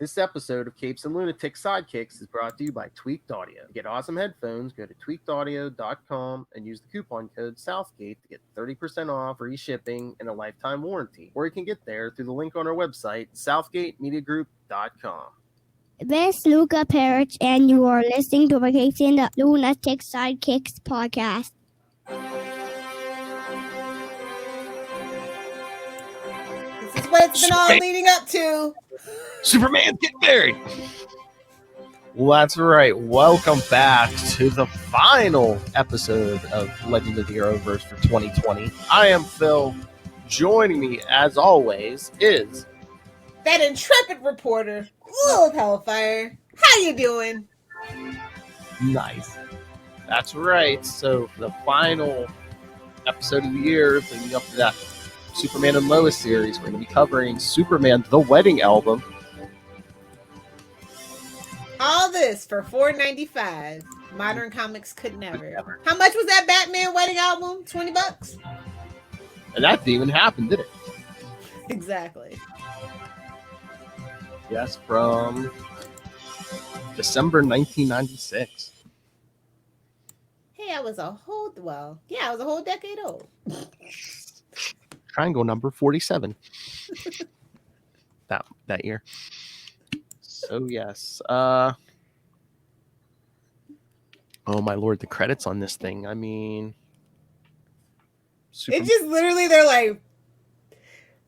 This episode of Capes and Lunatics Sidekicks is brought to you by Tweaked Audio. To get awesome headphones, go to tweakedaudio.com and use the coupon code Southgate to get 30% off, free shipping, and a lifetime warranty. Or you can get there through the link on our website, southgatemediagroup.com. This is Luca Parrish, and you are listening to the Capes and Lunatics Sidekicks Podcast. This is what it's been all leading up to. Superman get married. Well, that's right. Welcome back to the final episode of Legend of the Arrowverse for 2020. I am Phil. Joining me, as always, is that intrepid reporter, Lilith Hellfire. How you doing? Nice. That's right. So, the final episode of the year, leading up to that Superman and Lois series, we're going to be covering Superman: The Wedding Album. All this for $4.95. Modern Comics could never. How much was that Batman wedding album? $20? And that didn't even happen, did it? Exactly. Yes, from December 1996. Hey, I was a whole decade old. Triangle number 47. that year. So yes. Oh my lord, the credits on this thing. I mean, it's just literally they're like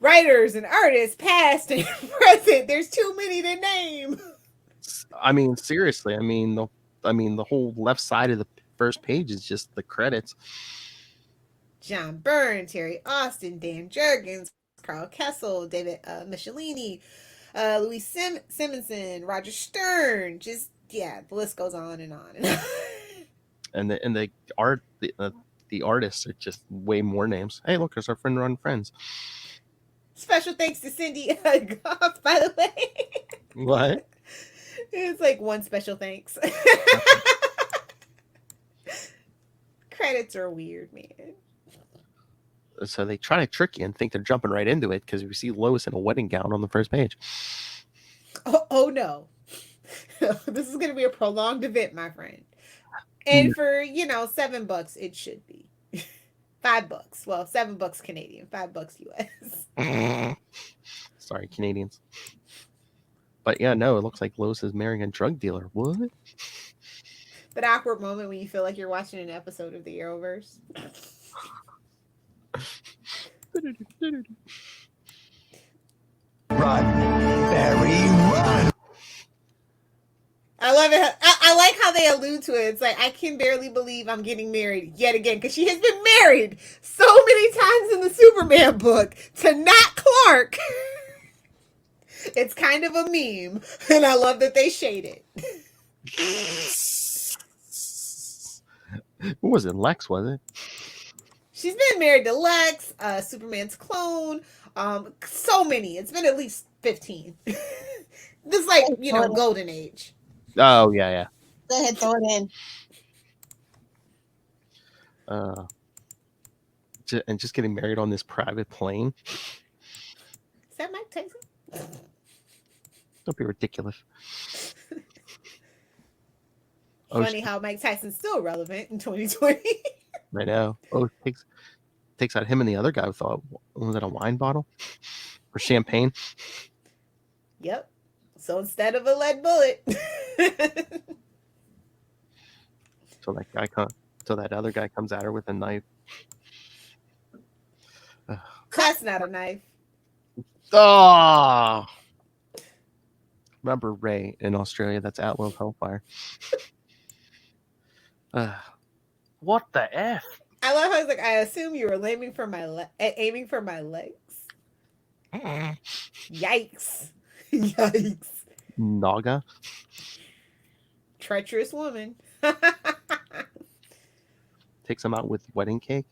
writers and artists, past and present. There's too many to name. I mean, seriously. I mean the whole left side of the first page is just the credits. John Byrne, Terry Austin, Dan Jurgens, Carl Kessel, David Michelini, Louis Simonson, Roger Stern. Just the list goes on and on and on. And the art, the artists are just way more names. Hey, look, there's our friend Run Friends. Special thanks to Cindy Goff, by the way. What? It's like one special thanks. Credits are weird, man. So they try to trick you and think they're jumping right into it because we see Lois in a wedding gown on the first page. Oh no. This is going to be a prolonged event, my friend. And for, $7, it should be. $5. Well, $7 Canadian, $5 US. Sorry, Canadians. But yeah, no, it looks like Lois is marrying a drug dealer. What? That awkward moment when you feel like you're watching an episode of the Arrowverse. Run, Barry, run! I love it. I like how they allude to it. It's like, I can barely believe I'm getting married yet again, because she has been married so many times in the Superman book to not Clark. It's kind of a meme, and I love that they shade it. Who was it? Lex, was it? She's been married to Lex, Superman's clone, so many. It's been at least 15. This golden age. Oh, yeah. Go ahead, throw it in. And just getting married on this private plane. Is that Mike Tyson? Don't be ridiculous. Funny how Mike Tyson's still relevant in 2020. I know. Oh, takes out him and the other guy with was that a wine bottle or champagne? Yep. So instead of a lead bullet, so that other guy comes at her with a knife. That's not a knife. Oh, remember Ray in Australia? That's Outlaw of Hellfire. What the F? I love how it's like, I assume you were aiming for my legs. Yikes. Yikes. Naga. Treacherous woman. Takes him out with wedding cake.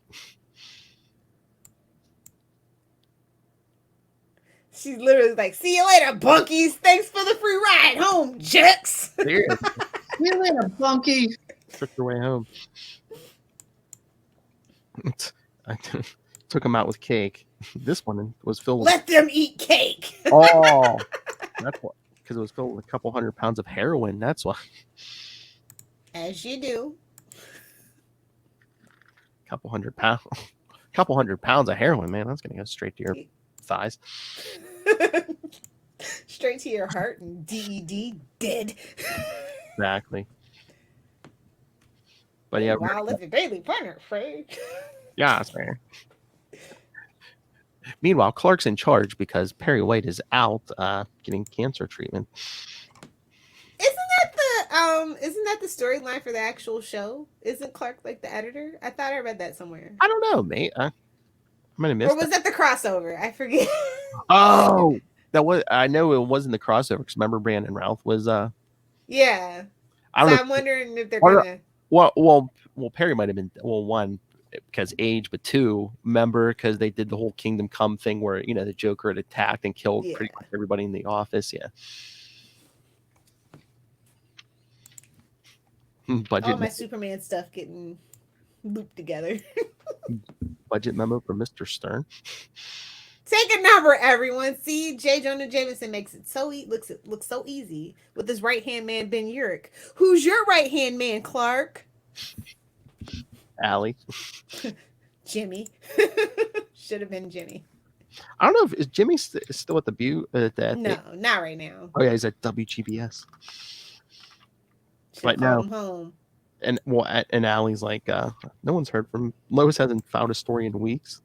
She's literally like, see you later, bunkies. Thanks for the free ride home, jerks. Seriously. See you later, bunkie. Took your way home. I took him out with cake. This one was filled with... Let them eat cake. Oh, that's what. because it was filled with a couple 100 pounds of heroin. That's why. As you do. Couple hundred pounds of heroin, man. That's gonna go straight to your thighs. Straight to your heart and DED dead. Exactly. But yeah, Wow, live your daily partner, Frey. yeah, that's fair. Meanwhile, Clark's in charge because Perry White is out getting cancer treatment. Isn't that the storyline for the actual show? Isn't Clark like the editor? I thought I read that somewhere. I don't know, mate. I might have missed. Or was that the crossover? I forget. Oh, that was. I know it wasn't the crossover because remember Brandon Routh was. Yeah. I don't know. I'm wondering if they're gonna. Well, Perry might have been. Well, one because age, but two, remember because they did the whole Kingdom Come thing where the Joker had attacked and killed pretty much everybody in the office. Yeah. Budget. All my Superman stuff getting looped together. Budget memo from Mr. Stern. Take a number, everyone. See, J. Jonah Jameson makes it so looks so easy with his right hand man Ben Urich. Who's your right hand man, Clark? Allie. Jimmy. Should have been Jimmy. I don't know if Jimmy still at the Butte. No, not right now. Oh yeah, he's at WGBS. Right now. Home. And Allie's like, no one's heard from Lois. Hasn't found a story in weeks.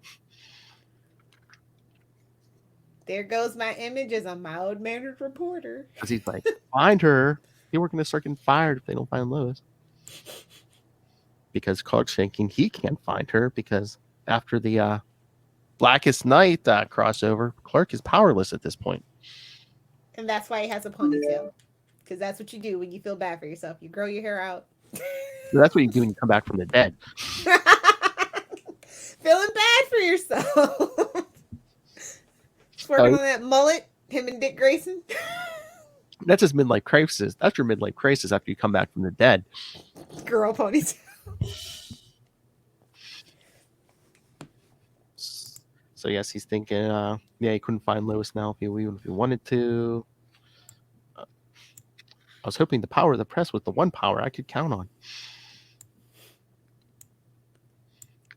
There goes my image as a mild-mannered reporter. Because he's like, find her. People are going to start getting fired if they don't find Lois. Because Clark's thinking he can't find her because after the Blackest Night crossover, Clark is powerless at this point. And that's why he has a ponytail. Because that's what you do when you feel bad for yourself. You grow your hair out. So that's what you do when you come back from the dead. Feeling bad for yourself. Working on that mullet, him and Dick Grayson. That's his midlife crisis. That's your midlife crisis after you come back from the dead. Girl ponytail. So yes, he's thinking, he couldn't find Lois now even if he wanted to. I was hoping the power of the press was the one power I could count on.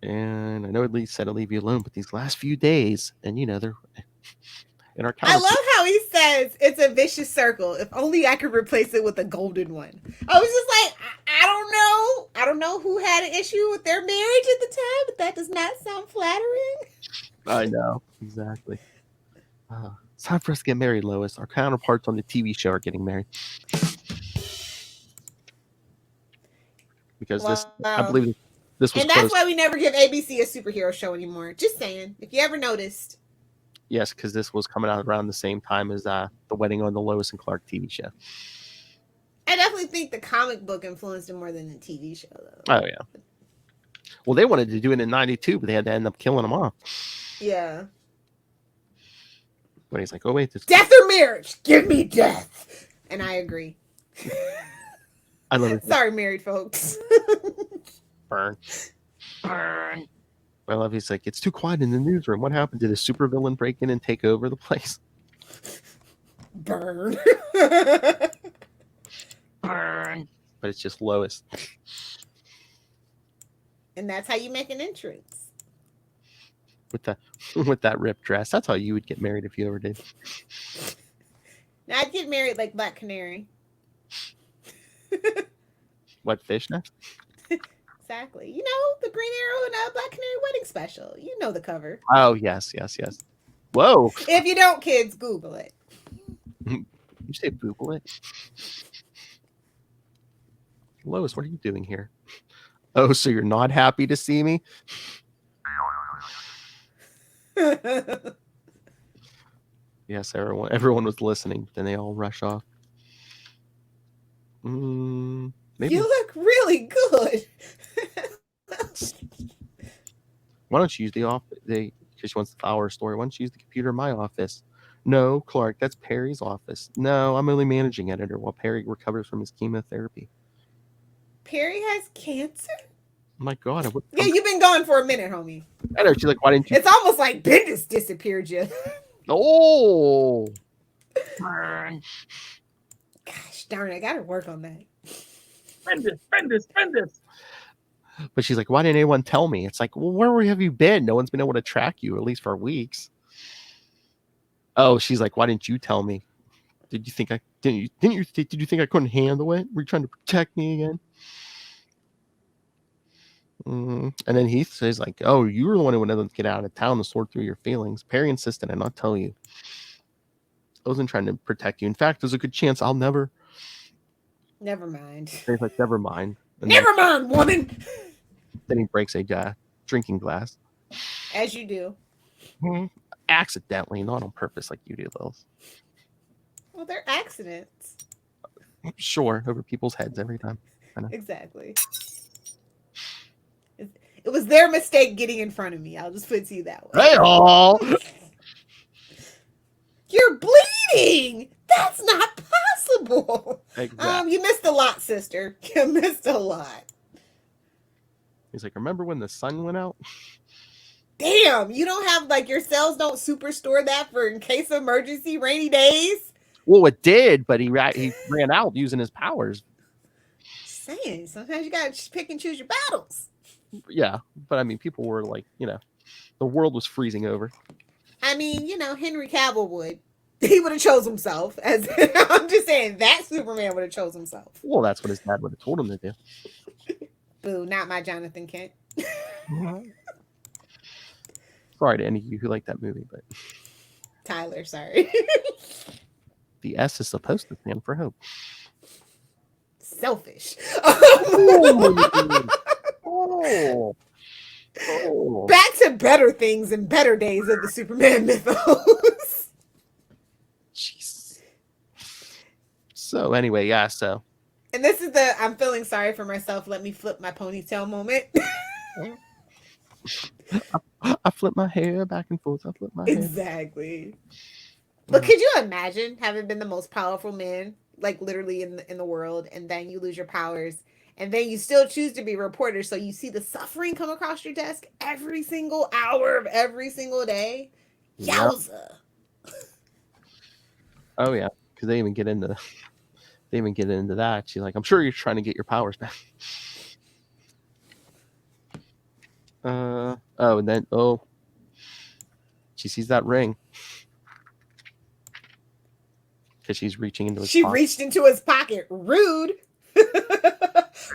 And I know at least said I'll leave you alone, but these last few days, and they're in our I love how he says it's a vicious circle. If only I could replace it with a golden one. I was just like, I don't know. I don't know who had an issue with their marriage at the time, but that does not sound flattering. I know. Exactly. It's time for us to get married, Lois. Our counterparts on the TV show are getting married. Because I believe this was. And that's why we never give ABC a superhero show anymore. Just saying. If you ever noticed. Yes, because this was coming out around the same time as the wedding on the Lois and Clark TV show. I definitely think the comic book influenced it more than the TV show, though. Oh, yeah. Well, they wanted to do it in 92, but they had to end up killing them off. Yeah. But he's like, oh, wait. Death or marriage? Give me death. And I agree. I love it. Sorry, married folks. Burn. I love he's like, it's too quiet in the newsroom. What happened? Did a supervillain break in and take over the place? Burn. Burn. But it's just Lois. And that's how you make an entrance. With that ripped dress. That's how you would get married if you ever did. Now I'd get married like Black Canary. What, fishnet? Exactly. The Green Arrow and Black Canary wedding special. You know the cover. Oh, yes. Whoa. If you don't, kids, Google it. You say Google it? Lois, what are you doing here? Oh, so you're not happy to see me? Yes, everyone was listening, but then they all rush off. Maybe. You look really good. Why don't you use the office? Because she wants the flower story. Why don't you use the computer in my office? No, Clark, that's Perry's office. No, I'm only managing editor while Perry recovers from his chemotherapy. Perry has cancer? Oh my God. Yeah, you've been gone for a minute, homie. I know. She's like, why didn't you? It's almost like Bendis disappeared you. Oh. Gosh darn, I gotta work on that. Spend this. But she's like, why didn't anyone tell me? It's like, well, where have you been? No one's been able to track you, at least for weeks. Oh, she's like, why didn't you tell me? Did you think I did you think I couldn't handle it? Were you trying to protect me again? And then Heath says like, oh, you were the one who wanted to get out of town to sort through your feelings. Perry insisted I not tell you. I wasn't trying to protect you. In fact, there's a good chance I'll never. Never mind. He's like, never mind. And Never mind, woman. Then he breaks a drinking glass. As you do. Accidentally, not on purpose like you do, Lils. Well, they're accidents. Sure, over people's heads every time. Exactly. It was their mistake getting in front of me. I'll just put it to you that way. Hey-oh! You're bleeding. That's not possible. Exactly. You missed a lot, sister. You missed a lot. He's like, remember when the sun went out? Damn, you don't have like your cells don't super store that for in case of emergency rainy days. Well, it did, but he ran out using his powers. Just saying, sometimes you gotta just pick and choose your battles. Yeah, but I mean, people were like, the world was freezing over. I mean, Henry Cavill would. He would have chose himself. As I'm just saying, that Superman would have chose himself. Well, that's what his dad would have told him to do. Boo, not my Jonathan Kent. Sorry to any of you who like that movie, but Tyler, sorry. the S is supposed to stand for hope. Selfish. Oh. Back to better things and better days of the Superman mythos. Jeez. So anyway, yeah, so. And this is I'm feeling sorry for myself. Let me flip my ponytail moment. I flip my hair back and forth. I flip my hair. Exactly. But could you imagine having been the most powerful man, like literally in the world, and then you lose your powers, and then you still choose to be a reporter, so you see the suffering come across your desk every single hour of every single day? Yowza. Oh yeah, because they even get into that. She's like, I'm sure you're trying to get your powers back. And then she sees that ring because she's reaching into his pocket. Reached into his pocket. Rude.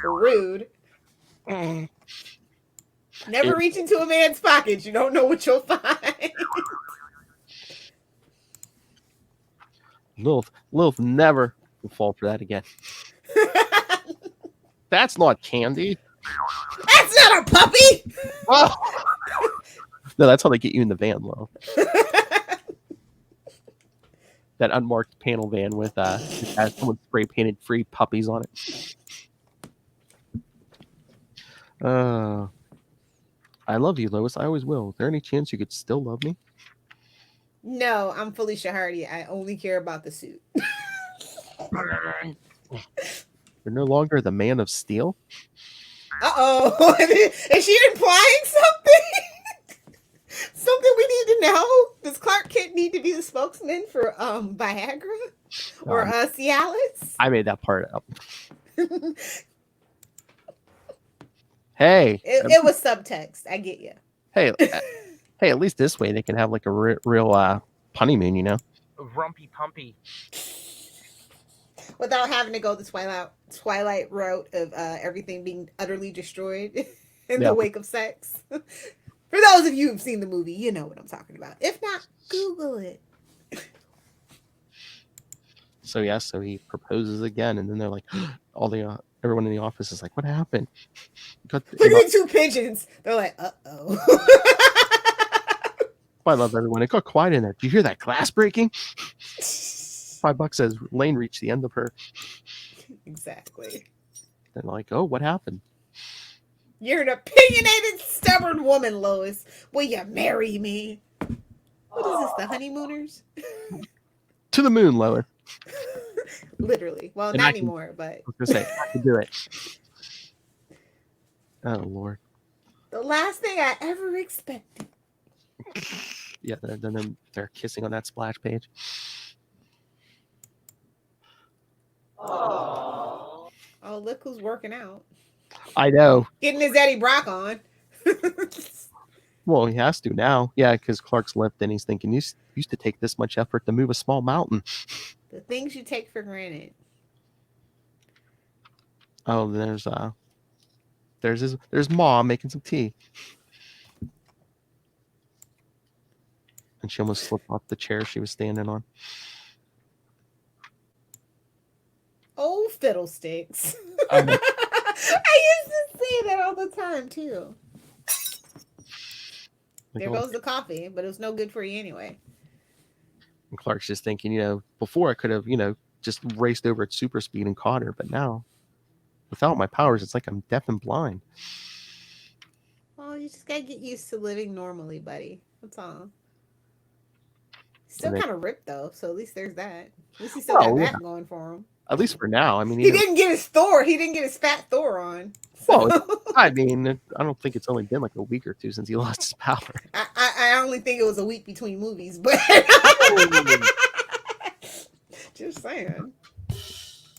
Rude. Never reach into a man's pocket. You don't know what you'll find. Lilith never will fall for that again. That's not candy. That's not a puppy. Oh. No, that's how they get you in the van, Lil. That unmarked panel van with has someone spray painted free puppies on it. I love you, Lois. I always will. Is there any chance you could still love me? No, I'm Felicia Hardy. I only care about the suit. You're no longer the Man of Steel? Uh-oh. Is she implying something? Something we need to know? Does Clark Kent need to be the spokesman for Viagra? Or Cialis? I made that part up. Hey. It was subtext. I get you. Hey, at least this way they can have like a real honeymoon, Rumpy pumpy. Without having to go the Twilight route of everything being utterly destroyed in the wake of sex. For those of you who've seen the movie, you know what I'm talking about. If not, Google it. So he proposes again, and then they're like, everyone in the office is like, what happened? Look at the two pigeons. They're like, uh-oh. I love everyone. It got quiet in there. Did you hear that glass breaking? $5 says Lane reached the end of her. Exactly. They're like, oh, what happened? You're an opinionated, stubborn woman, Lois. Will you marry me? What is this, the honeymooners? To the moon, Lois. Literally. Well, And not anymore, but... I was going to say, I can do it. Oh, Lord. The last thing I ever expected. Yeah, then they're kissing on that splash page. Oh, look who's working out. I know. Getting his Eddie Brock on. Well, he has to now. Yeah, because Clark's limped and he's thinking, you used to take this much effort to move a small mountain. The things you take for granted. Oh, there's Mom making some tea. And she almost slipped off the chair she was standing on. Oh, fiddlesticks. I I used to say that all the time, too. There goes the coffee, but it was no good for you anyway. And Clark's just thinking, before I could have, just raced over at super speed and caught her, but now, without my powers, it's like I'm deaf and blind. Well, you just gotta get used to living normally, buddy. That's all. Still And then- kind of ripped though, so at least there's that. At least he still got that going for him. At least for now. I mean, He didn't get his Thor. He didn't get his fat Thor on. So. Well, I mean, I don't think it's only been like a week or two since he lost his power. I only think it was a week between movies, but just saying.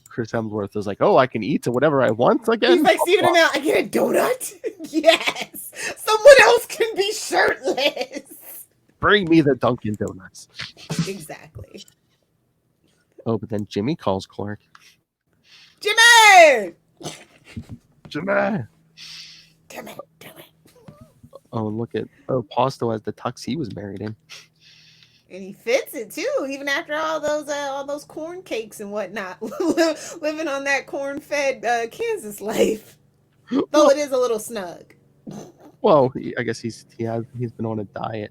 Chris Hemsworth was like, "Oh, I can eat to whatever I want again." He's like, Stephen Amell, I get a donut? Yes. Someone else can be shirtless. Bring me the Dunkin' Donuts. Exactly. Oh, but then Jimmy calls Clark. Jimmy! Jimmy! Jimmy. Oh, and look at Paul still has the tux he was married in. And he fits it too, even after all those corn cakes and whatnot, living on that corn-fed Kansas life. Though it is a little snug. Well, I guess he's been on a diet.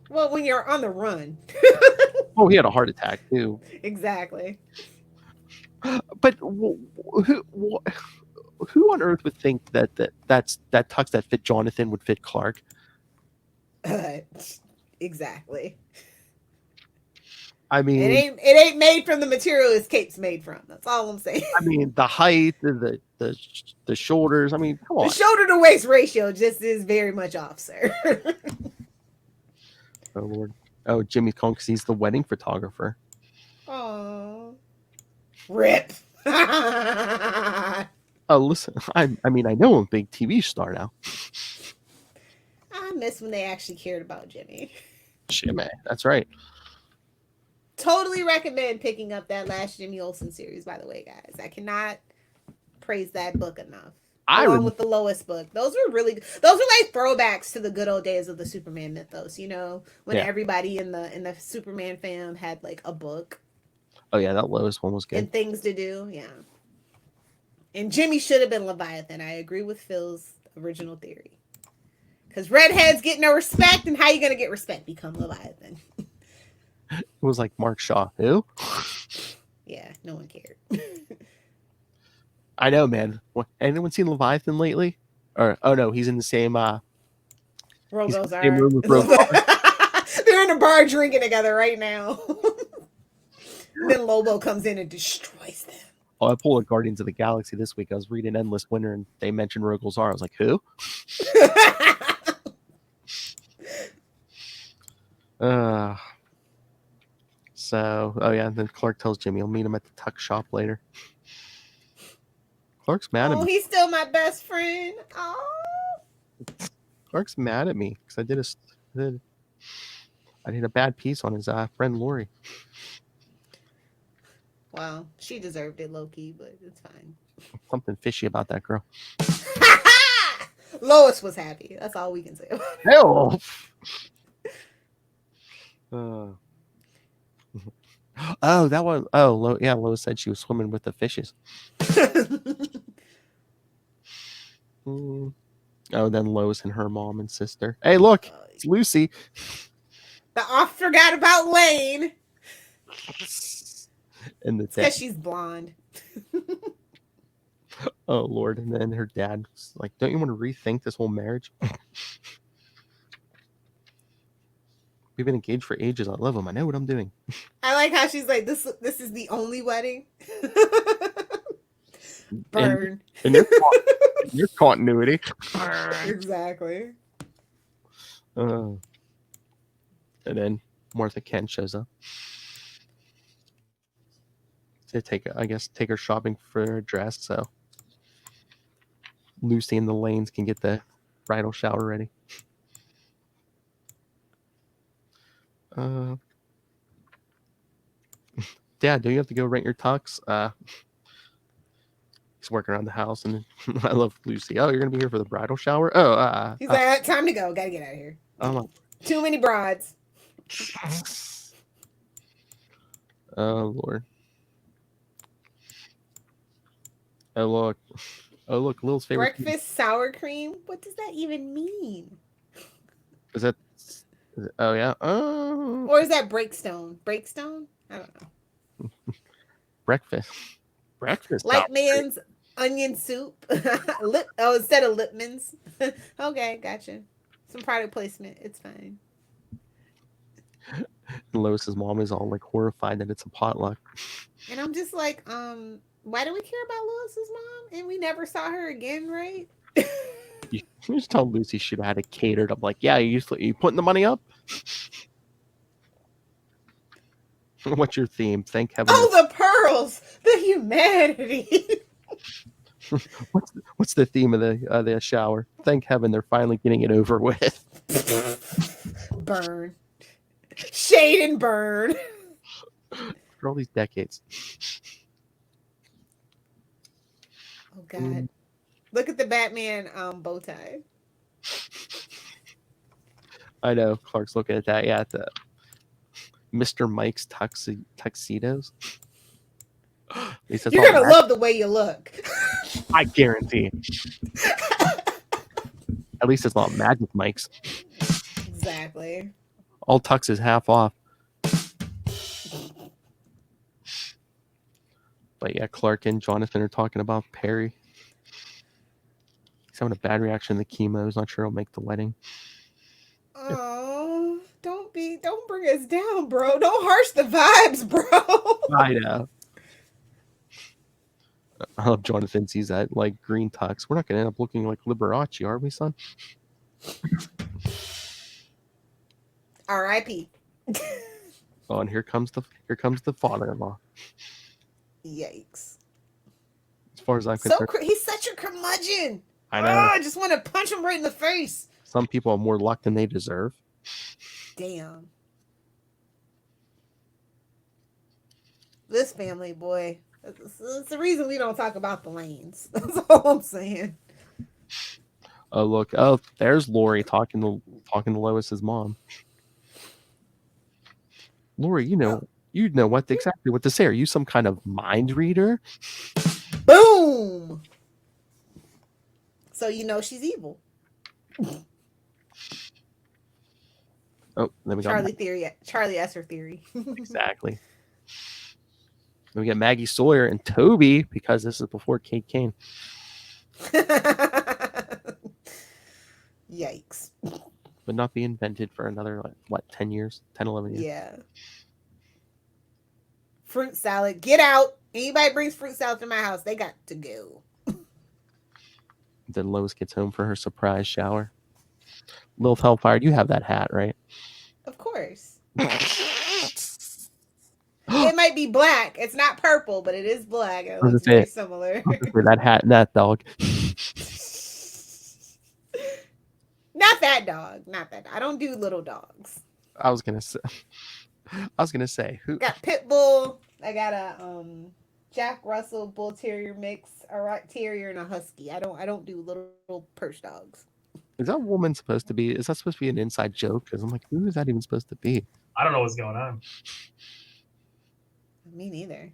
Well, when you're on the run. Oh, he had a heart attack too. Exactly. But who on earth would think that tux that fit Jonathan would fit Clark? Exactly. I mean, it ain't made from the material his cape's made from. That's all I'm saying. I mean, the height, the shoulders. I mean, come on. The shoulder to waist ratio just is very much off, sir. Oh Lord. Oh, Jimmy's calling because he's the wedding photographer. Oh, rip. Oh, listen. I mean, I know I'm a big TV star now. I miss when they actually cared about Jimmy. Jimmy, that's right. Totally recommend picking up that last Jimmy Olsen series, by the way, guys. I cannot praise that book enough. Along with the Lois book. Those were like throwbacks to the good old days of the Superman mythos, when everybody in the Superman fam had like a book. Oh yeah, that Lois one was good. And things to do, yeah. And Jimmy should have been Leviathan. I agree with Phil's original theory. Because redheads get no respect, and how you gonna get respect? Become Leviathan. It was like Mark Shaw. Who? Yeah, no one cared. I know, man. Anyone seen Leviathan lately? Or no, he's in the same Rogos same room with Rogos. They're in a bar drinking together right now. Then Lobo comes in and destroys them. Oh, I pulled a Guardians of the Galaxy this week. I was reading Endless Winter and they mentioned Rogos R. I was like, who? And then Clark tells Jimmy he'll meet him at the tuck shop later. Clark's mad at me. Oh, he's still my best friend. Oh. Clark's mad at me because I did a bad piece on his friend Lori. Well, she deserved it, low-key, but it's fine. Something fishy about that girl. Lois was happy. That's all we can say. Hell. Oh, that one. Oh, Lois said she was swimming with the fishes. Oh, then Lois and her mom and sister. Hey, look, it's Lucy. The off forgot about Lane. And because she's blonde. Oh Lord! And then her dad's like, "Don't you want to rethink this whole marriage? We've been engaged for ages. I love him. I know what I'm doing." I like how she's like, "This is the only wedding." Burn. And your continuity. Exactly. And then Martha Kent shows up. to take her shopping for a dress, so Lucy and the Lanes can get the bridal shower ready. Dad, do you have to go rent your tux? He's working around the house, and I love Lucy. Oh, you're gonna be here for the bridal shower? Oh, He's like, time to go. Gotta get out of here. Too many broads. Oh Lord. Oh look, Lil's favorite Breakfast sour cream. What does that even mean? Is it? Oh yeah. Oh. Or is that Breakstone? Breakstone? I don't know. Breakfast. Like man's onion soup. Instead of Lipman's. Okay, gotcha. Some product placement. It's fine. Lois's mom is all like horrified that it's a potluck. And I'm just like, why do we care about Lois's mom? And we never saw her again, right? You just tell Lucy she should have had it catered. I'm like, yeah, you putting the money up? What's your theme? Thank heaven. Oh, the pearls, the humanity. What's the theme of the shower? Thank heaven they're finally getting it over with. Burn, shade and burn. For all these decades. Oh God. Look at the Batman bow tie. I know. Clark's looking at that. Yeah, the Mr. Mike's tuxedos. You're going to love the way you look. I guarantee. At least it's not Magic Mike's. Exactly. All tux is half off. But yeah, Clark and Jonathan are talking about Perry. He's having a bad reaction to the chemo. He's not sure he'll make the wedding. Oh, don't bring us down, bro. Don't harsh the vibes, bro. I know. I love Jonathan sees that like green tux. We're not gonna end up looking like Liberace, are we, son? R.I.P. Oh, and here comes the father-in-law. Yikes! As far as I'm concerned, he's such a curmudgeon. I know. I just want to punch him right in the face. Some people have more luck than they deserve. Damn. This family, boy. That's the reason we don't talk about the Lanes. That's all I'm saying. Oh look! Oh, there's Lori talking to Lois's mom. Lori, you know exactly what to say. Are you some kind of mind reader? Boom. So you know she's evil. Oh, then we got Charlie Esser theory. Exactly. Then we get Maggie Sawyer and Toby because this is before Kate Kane. Yikes. Would not be invented for another 10 years, 10, 11 years. Yeah. Fruit salad, get out. Anybody brings fruit salad to my house, they got to go. Then Lois gets home for her surprise shower. Lil Hellfire, you have that hat, right? Of course. It might be black. It's not purple, but it is black. It looks very similar. That hat and that dog. Not that dog. Not that. I don't do little dogs. I was gonna say who got pit bull. I got a Jack Russell Bull Terrier mix, a Rock Terrier, and a Husky. I don't do little purse dogs. Is that woman supposed to be? Is that supposed to be an inside joke? Because I'm like, who is that even supposed to be? I don't know what's going on. Me neither.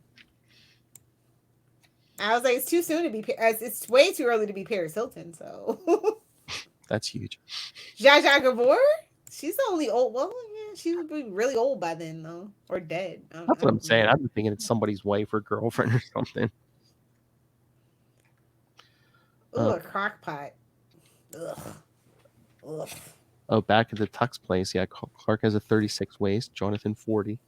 I was like, it's too soon to be. It's way too early to be Paris Hilton. So that's huge. Zsa Zsa Gabor. She's the only old. Well, yeah, she would be really old by then, though, or dead. That's what I'm saying. I've been thinking it's somebody's wife or girlfriend or something. Ooh, a crock pot. Ugh. Ugh. Oh, back at the Tux place. Yeah, Clark has a 36 waist. Jonathan 40.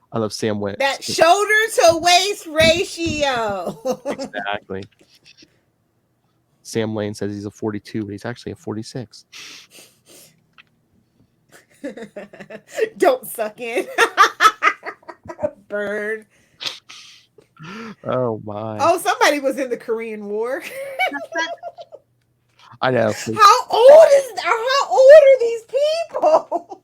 I love Sam West. That shoulder to waist ratio. Exactly. Sam Lane says he's a 42, but he's actually a 46. Don't suck in. bird. Oh my! Oh, somebody was in the Korean War. I know. How old are these people?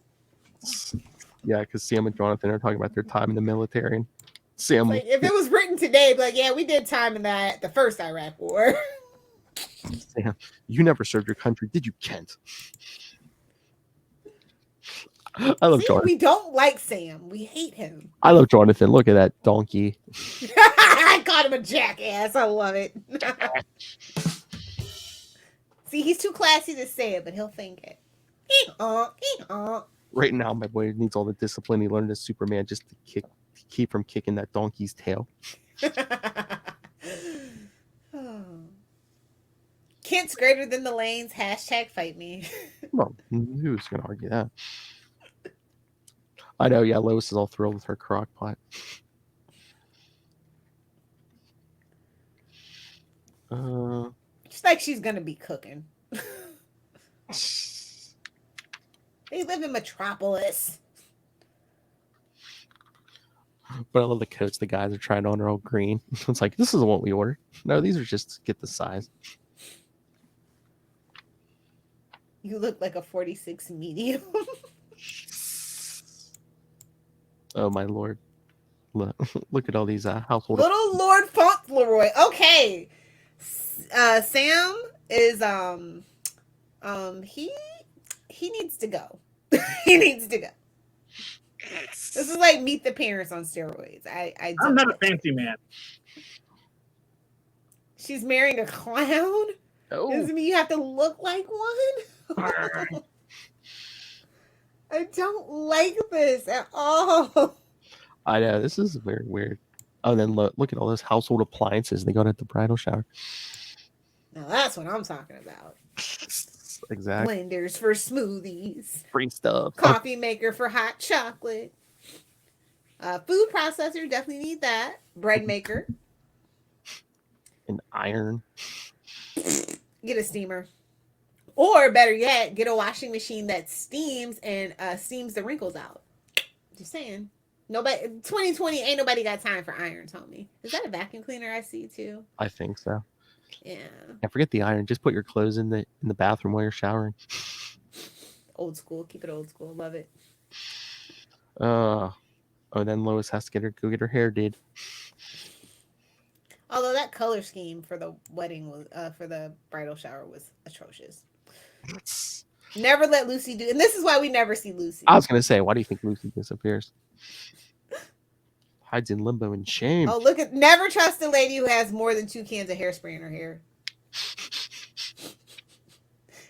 Yeah, because Sam and Jonathan are talking about their time in the military, and Sam, Like, if it was written today, but yeah, we did time in the first Iraq War. Sam, you never served your country, did you, Kent? I love See, Jonathan. we don't like Sam. We hate him. I love Jonathan. Look at that donkey. I called him a jackass. I love it. See, he's too classy to say it, but he'll think it. Right now, my boy needs all the discipline he learned as Superman just to keep from kicking that donkey's tail. Kent's greater than the lanes. # fight me. Well, who's gonna argue that? I know. Yeah, Lois is all thrilled with her crock pot. It's like she's gonna be cooking. They live in Metropolis. But I love the coats the guys are trying on are all green. It's like, this isn't what we ordered. No, these are just to get the size. You look like a 46 medium. Oh my lord! Look at all these household. Little Lord Fauntleroy. Okay, Sam is he needs to go. He needs to go. This is like Meet the Parents on steroids. I'm not a fancy man. She's marrying a clown. Oh, Doesn't mean you have to look like one. I don't like this at all. I know, this is very weird. Oh, then look at all those household appliances they got at the bridal shower. Now that's what I'm talking about. Exactly. Blenders for smoothies. Free stuff. Coffee maker for hot chocolate. Food processor, definitely need that. Bread maker. An iron. Get a steamer. Or better yet, get a washing machine that steams and steams the wrinkles out. Just saying. 2020 ain't nobody got time for irons, homie. Is that a vacuum cleaner I see too? I think so. Yeah. Yeah, forget the iron. Just put your clothes in the bathroom while you're showering. Old school. Keep it old school. Love it. Oh, then Lois has to go get her hair did. Although that color scheme for the wedding was for the bridal shower was atrocious. Never let Lucy do, and this is why we never see Lucy. I was gonna say, why do you think Lucy disappears? Hides in limbo in shame. Oh, never trust a lady who has more than 2 cans of hairspray in her hair.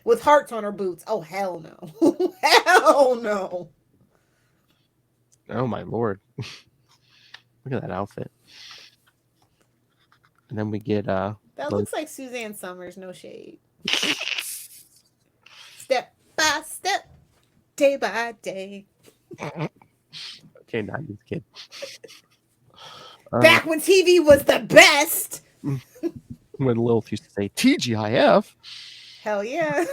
With hearts on her boots. Oh, hell no. Hell no. Oh my lord. Look at that outfit. And then we get That looks like Suzanne Summers, no shade. Step by step, day by day. Okay, 90s kid. Back when TV was the best. When Lilith used to say TGIF. Hell yeah.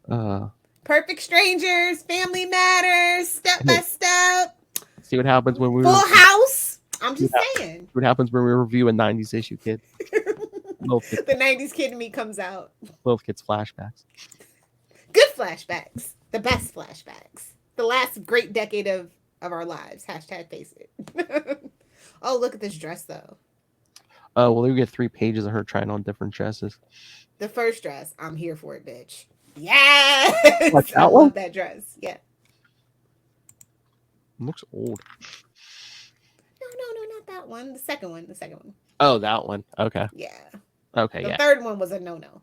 Uh, Perfect Strangers, Family Matters, Step by Step. see what happens when we Full House. I'm just saying. What happens when we review a 90s issue, kid. Lilith The 90s kid in me comes out. gets flashbacks. Good flashbacks. The best flashbacks. The last great decade of our lives. # face it. Oh, look at this dress, though. Oh, well, we get 3 pages of her trying on different dresses. The first dress. I'm here for it, bitch. Yes! Like that I one? love that dress. Yeah. It looks old. No, not that one. The second one. Oh, that one. Okay. Yeah. Okay, The yeah. third one was a no-no.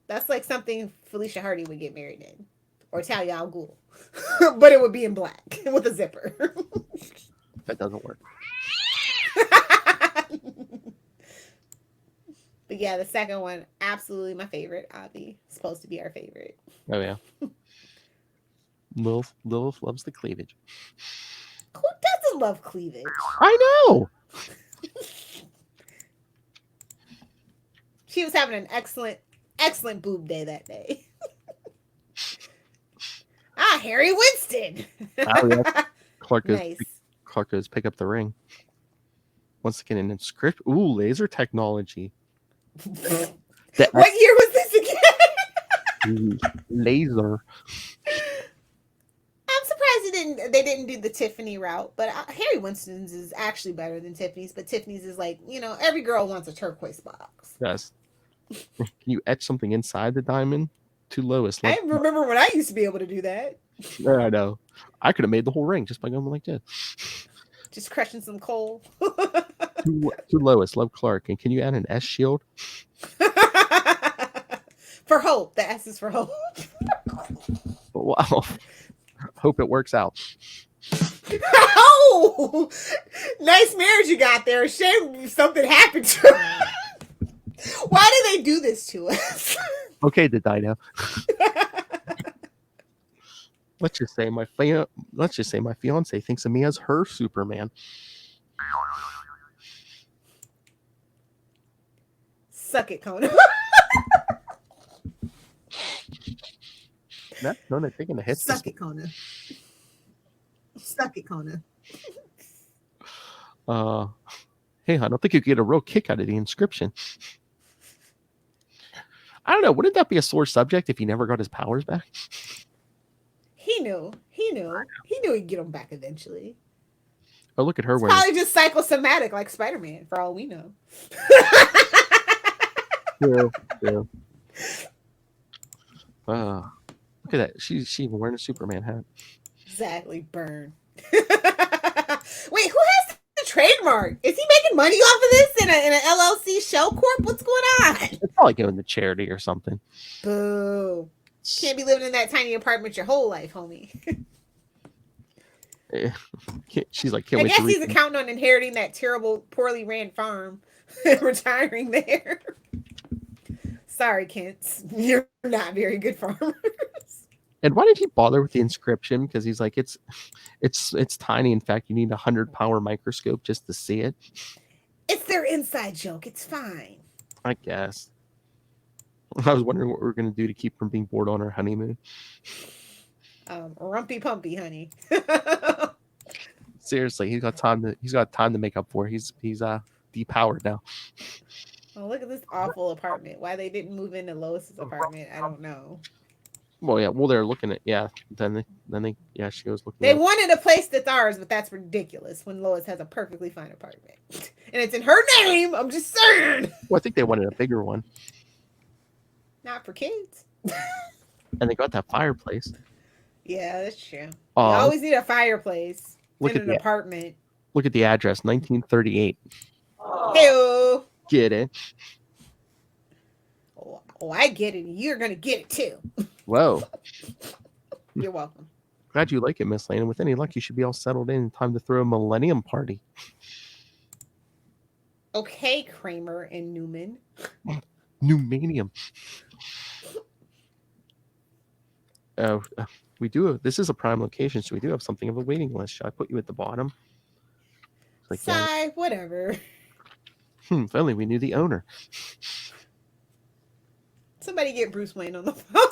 That's like something Felicia Hardy would get married in. Or Talia al Ghul. But it would be in black with a zipper. That doesn't work. But yeah, the second one, absolutely my favorite. Avi, supposed to be our favorite. Oh, yeah. Lilith loves the cleavage. Who doesn't love cleavage? I know! She was having an excellent boob day that day. Harry Winston. Oh, yeah. Clark goes, Nice. Clark goes pick up the ring. Once again, an inscription. Ooh, laser technology. What year was this again? Laser. I'm surprised they didn't do the Tiffany route, but Harry Winston's is actually better than Tiffany's. But Tiffany's is like, every girl wants a turquoise box. Yes. Can you etch something inside the diamond? To Lois. I remember when I used to be able to do that. Yeah, I know. I could have made the whole ring just by going like this. Just crushing some coal. To Lois, love Clark. And can you add an S shield? For hope. The S is for hope. Wow. Hope it works out. Oh, nice marriage you got there. Shame if something happened to her. Why do they do this to us? Okay, the Dino. Let's just say my fiance thinks of me as her Superman. Suck it, Conan. That's Conan taking a hit. Suck it, Conan. Suck it, Conan. Hey, I don't think you get a real kick out of the inscription. I don't know. Wouldn't that be a sore subject if he never got his powers back? He knew he'd get them back eventually. Oh, look at her It's wearing. probably just psychosomatic like Spider-Man, for all we know. True. Look at that. She's even wearing a Superman hat. Exactly, burn. Wait, who has the trademark? Is he making money off of this in an LLC shell corp? What's going on? It's probably going to charity or something. Boo. Can't be living in that tiny apartment your whole life, homie. She's like, I guess he's counting on inheriting that terrible, poorly ran farm and retiring there. Sorry, Kents. You're not very good farmers. And why did he bother with the inscription? Because he's like, it's tiny. In fact, you need a 100-power microscope just to see it. It's their inside joke. It's fine. I guess. I was wondering what we were going to do to keep from being bored on our honeymoon. Rumpy pumpy, honey. Seriously, he's got time to make up for it. He's depowered now. Oh, look at this awful apartment. Why they didn't move into Lois's apartment, I don't know. Well, yeah. Well, they're looking at Then they she goes looking. They wanted a place that's ours, but that's ridiculous when Lois has a perfectly fine apartment and it's in her name. I'm just saying. Well, I think they wanted a bigger one. Not for kids. And they got that fireplace. Yeah, that's true. You always need a fireplace in an apartment. Look at the address, 1938. Hey-o. Get it? Oh, I get it. You're gonna get it too. Whoa. You're welcome. Glad you like it, Miss Lane. And with any luck, you should be all settled in time to throw a millennium party. Okay, Kramer and Newman. Newmanium. We do. This is a prime location, so we do have something of a waiting list. Should I put you at the bottom? Like, Sigh, whatever. If only we knew the owner. Somebody get Bruce Wayne on the phone.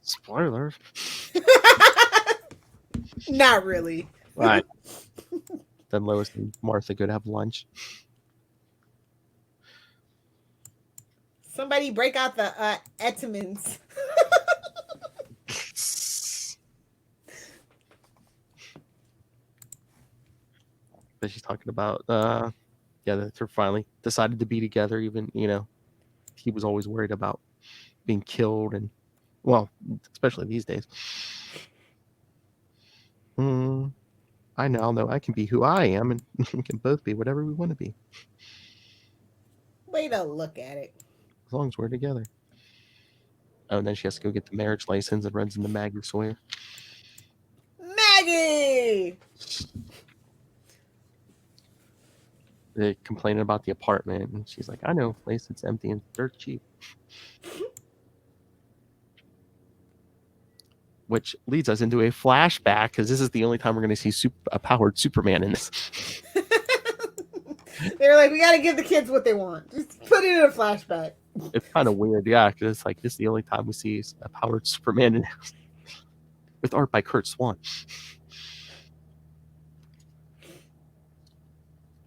Spoilers. Not really. Right. Then Lois and Martha go to have lunch. Somebody break out the Etemans. That she's talking about, that they're finally decided to be together. Even he was always worried about being killed, and especially these days. I now know I can be who I am, and we can both be whatever we want to be. Way to look at it. As long as we're together. Oh, and then she has to go get the marriage license and runs into Maggie Sawyer. Maggie! They're complaining about the apartment, and she's like, I know a place that's empty and dirt cheap. Which leads us into a flashback, because this is the only time we're going to see a powered Superman in this. They're like, we got to give the kids what they want. Just put it in a flashback. It's kind of weird, yeah, because it's like this is the only time we see a powered Superman in with art by Kurt Swan.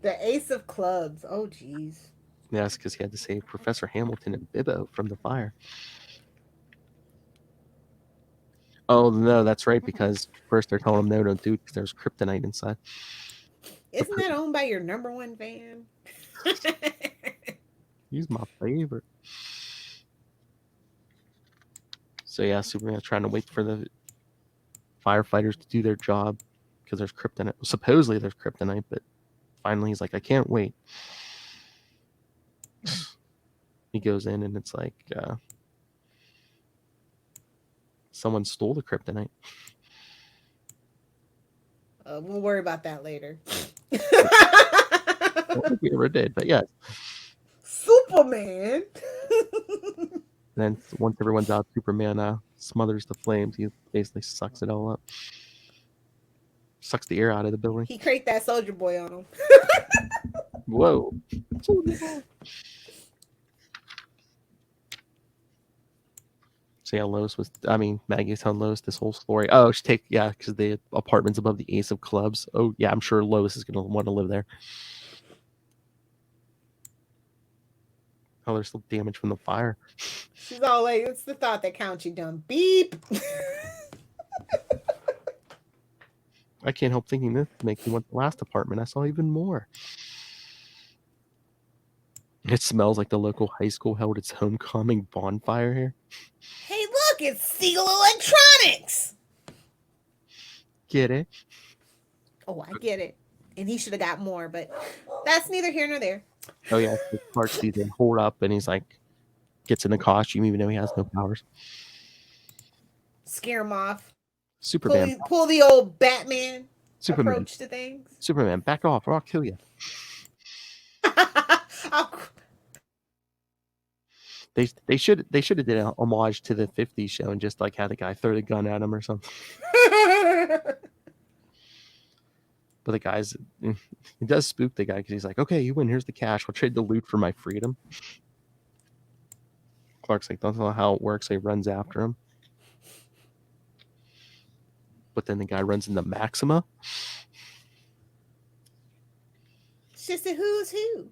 The Ace of Clubs. Oh, jeez. Yes, because he had to save Professor Hamilton and Bibbo from the fire. Oh no, that's right. Because first they're telling him no, don't do it because there's kryptonite inside. Isn't that owned by your number one fan? He's my favorite. So yeah, Superman's trying to wait for the firefighters to do their job because there's kryptonite. Supposedly there's kryptonite, but finally he's like, I can't wait. He goes in and it's like someone stole the kryptonite. We'll worry about that later. I don't think we ever did, but yeah. Superman. Then once everyone's out, Superman smothers the flames. He basically sucks it all up. Sucks the air out of the building. He cranked that Soldier Boy on him. Whoa. So yeah, Maggie's telling Lois this whole story. Oh, because the apartment's above the Ace of Clubs. Oh yeah, I'm sure Lois is gonna want to live there. Oh, there's still damage from the fire. She's all like, it's the thought that counts, you dumb beep. I can't help thinking this makes me want the last apartment. I saw even more. It smells like the local high school held its homecoming bonfire here. Hey, look, it's Siegel Electronics. Get it? Oh, I get it. And he should have got more, but that's neither here nor there. Oh yeah, Clark sees him hold up and he's like, gets in the costume even though he has no powers. Scare him off. Superman. Pull the old Batman approach to things. Superman, back off or I'll kill you. They should have did an homage to the 50s show and just like had the guy throw the gun at him or something. But the guy's, it does spook the guy because he's like, okay, you win. Here's the cash. I'll trade the loot for my freedom. Clark's like, that's not how it works. So he runs after him. But then the guy runs into Maxima. It's just a who's who.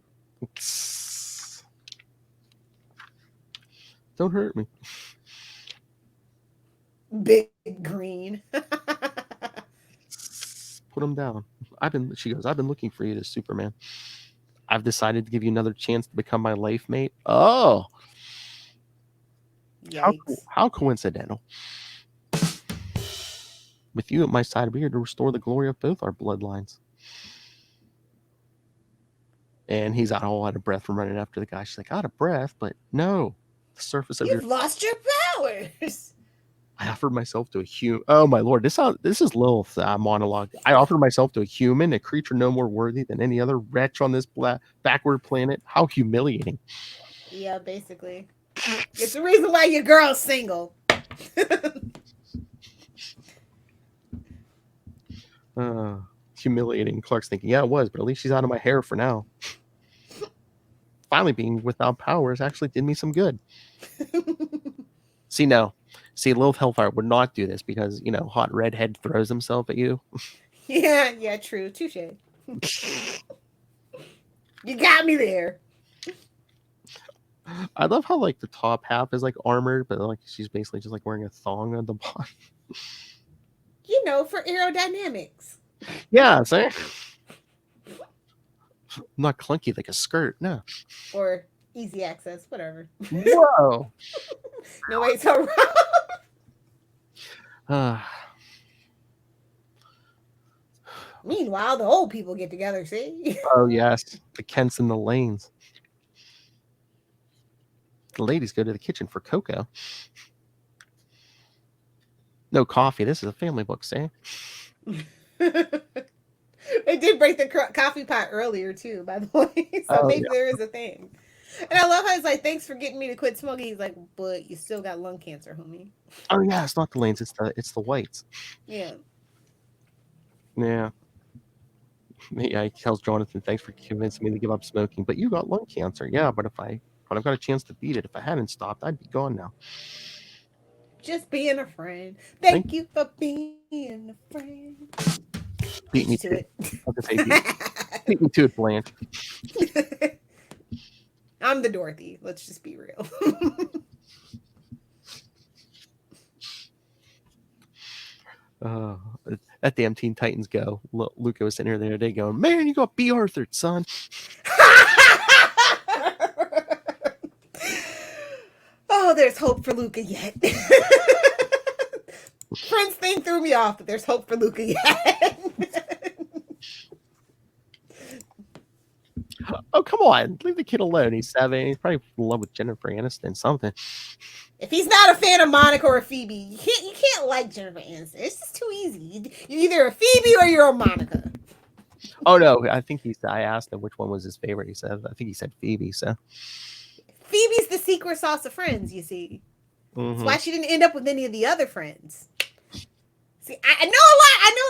Don't hurt me. Big green. Put him down. She goes, I've been looking for you, to Superman. I've decided to give you another chance to become my life mate. Oh. How coincidental. With you at my side, we're here to restore the glory of both our bloodlines. And he's all out of breath from running after the guy. She's like, out of breath? But no. The surface of You've lost your powers. I offered myself to a human. Oh my lord, this is Lilith monologue. I offered myself to a human, a creature no more worthy than any other wretch on this backward planet. How humiliating. Yeah, basically. It's the reason why your girl's single. Humiliating. Clark's thinking, yeah, it was, but at least she's out of my hair for now. Finally being without powers actually did me some good. See, Lilith Hellfire would not do this because, hot redhead throws himself at you. Yeah, true. Touche. You got me there. I love how, the top half is, armored, but, she's basically just, wearing a thong on the bottom. For aerodynamics. Yeah, see? Not clunky like a skirt, no. Or easy access, whatever. Whoa. No, wait, so meanwhile, the old people get together, see? Oh, yes. The Kents and the Lanes. The ladies go to the kitchen for cocoa. No coffee. This is a family book, see? They did break the coffee pot earlier, too, by the way. So maybe there is a thing. And I love how he's like, thanks for getting me to quit smoking. He's like, but you still got lung cancer, homie. Oh, yeah. It's not the Lanes. It's the Whites. Yeah. Yeah. Yeah, he tells Jonathan, thanks for convincing me to give up smoking. But you got lung cancer. Yeah, but I've got a chance to beat it. If I hadn't stopped, I'd be gone now. Just being a friend. Thank you for being a friend. Beat me to it. Beat me to it, Blanche. I'm the Dorothy. Let's just be real. That damn Teen Titans Go. Luca was sitting here the other day going, man, you got B. Arthur, son. Oh, there's hope for Luca yet. Prince thing threw me off, but there's hope for Luca yet. Oh, come on. Leave the kid alone. He's 7. He's probably in love with Jennifer Aniston, something. If he's not a fan of Monica or Phoebe, you can't like Jennifer Aniston. It's just too easy. You're either a Phoebe or you're a Monica. Oh, no. I asked him which one was his favorite. I think he said Phoebe, so. Phoebe's the secret sauce of Friends, you see. That's why she didn't end up with any of the other friends. See, I know a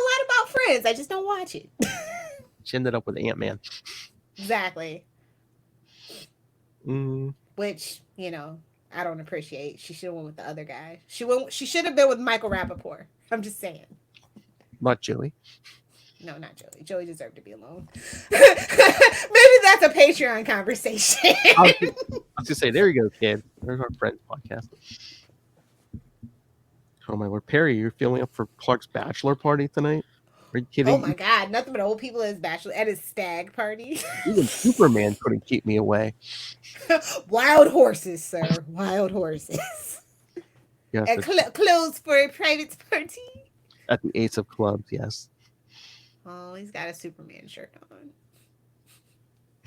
lot about Friends. I just don't watch it. She ended up with Ant-Man. Exactly. Which, I don't appreciate. She should have went with the other guy. She should have been with Michael Rappaport. I'm just saying. Not Joey. No, not Joey. Joey deserved to be alone. Maybe that's a Patreon conversation. I was going to say, there you go, kid. There's our Friends podcast. Oh, my Lord. Perry, you're feeling up for Clark's bachelor party tonight? Are you kidding? Oh, my God. Nothing but old people at his stag party. Even Superman couldn't keep me away. Wild horses, sir. Wild horses. Yes, And clothes for a private party. At the Ace of Clubs, yes. Oh, he's got a Superman shirt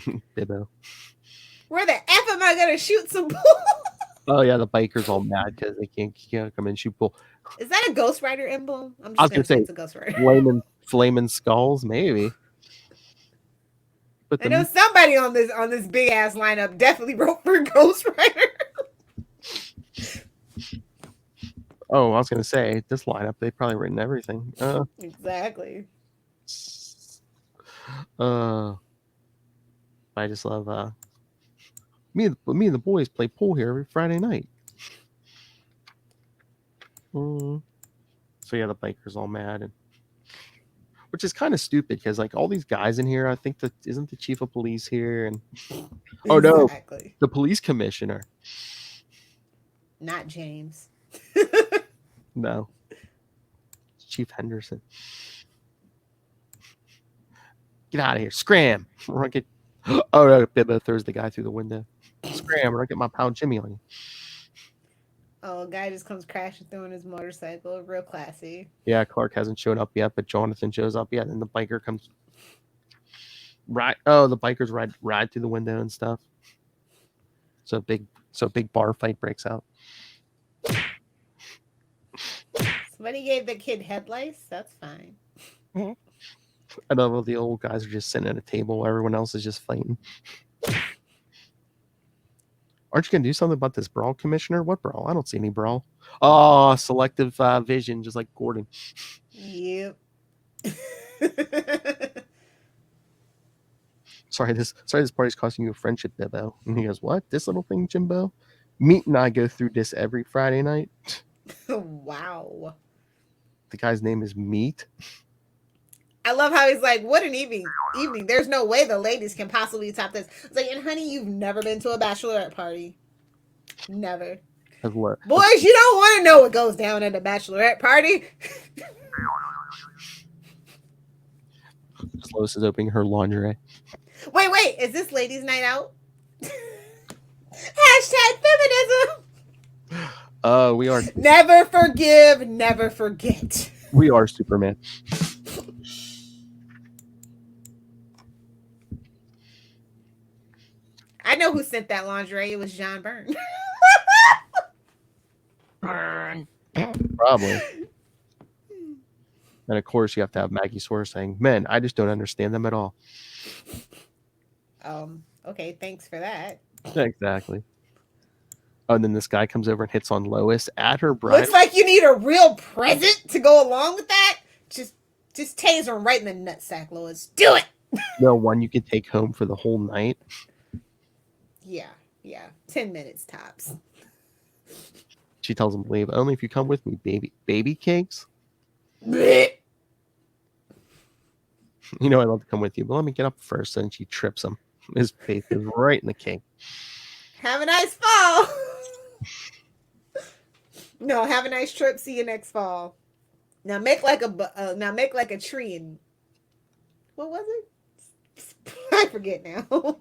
on. Bibbo. Where the F am I going to shoot some bull? Oh, yeah, the bikers all mad because they can't come in and shoot bull. Is that a Ghost Rider emblem? I'm I was just going to say, it's a Ghost Rider. flaming skulls, maybe. But I know somebody on this big ass lineup definitely wrote for Ghost Rider. Oh, I was going to say, this lineup, they've probably written everything. Exactly. I just love me and the boys play pool here every Friday night. So yeah, the bikers all mad, and which is kind of stupid because like all these guys in here, I think that isn't the chief of police here, and oh no, the police commissioner. Not James. No, Chief Henderson. Get out of here, scram! We're gonna get. Oh no, Bibbo throws the guy through the window. Scram! We're gonna get my pal Jimmy on you. Oh, a guy just comes crashing through on his motorcycle. Real classy. Yeah, Clark hasn't shown up yet, but Jonathan shows up yet, and the biker comes. Right. Oh, the bikers ride through the window and stuff. So big bar fight breaks out. Somebody gave the kid head lice. That's fine. I know the old guys are just sitting at a table while everyone else is just fighting. Aren't you going to do something about this brawl, Commissioner? What brawl? I don't see any brawl. Oh, selective vision, just like Gordon. Yep. Sorry, this party's costing you a friendship, Bibbo. And he goes, what? This little thing, Jimbo? Meat and I go through this every Friday night. Wow. The guy's name is Meat. I love how he's like, what an evening. There's no way the ladies can possibly top this. It's like, and honey, you've never been to a bachelorette party. Never. Boys, you don't want to know what goes down at a bachelorette party. Lois is opening her lingerie. Wait. Is this ladies' night out? Hashtag feminism. We are. Never forgive, never forget. We are Superman. I know who sent that lingerie. It was John Byrne. Probably. And of course, you have to have Maggie Sawyer saying, "Men, I just don't understand them at all." Okay, thanks for that. Exactly. Oh, and then this guy comes over and hits on Lois at her bride. Looks like you need a real present to go along with that. Just taser him right in the nutsack, Lois. Do it. No, one you can take home for the whole night. Yeah. 10 minutes tops. She tells him to leave. Only if you come with me, baby cakes. Blech. You know I'd love to come with you, but let me get up first. And she trips him. His face is right in the cake. Have a nice fall. No, have a nice trip. See you next fall. Now make like a tree and what was it? I forget now.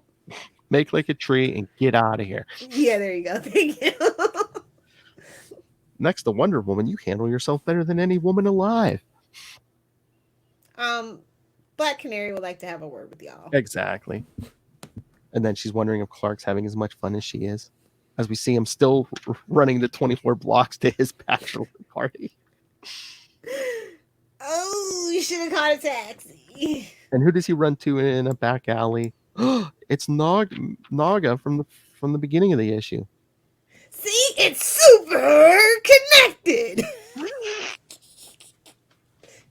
Make like a tree and get out of here. Yeah, there you go. Thank you. Next to Wonder Woman, you handle yourself better than any woman alive. Black Canary would like to have a word with y'all. Exactly. And then she's wondering if Clark's having as much fun as she is, as we see him still running the 24 blocks to his bachelor party. Oh, you should have called a taxi. And who does he run to in a back alley? It's Naga from the beginning of the issue. See, it's super connected.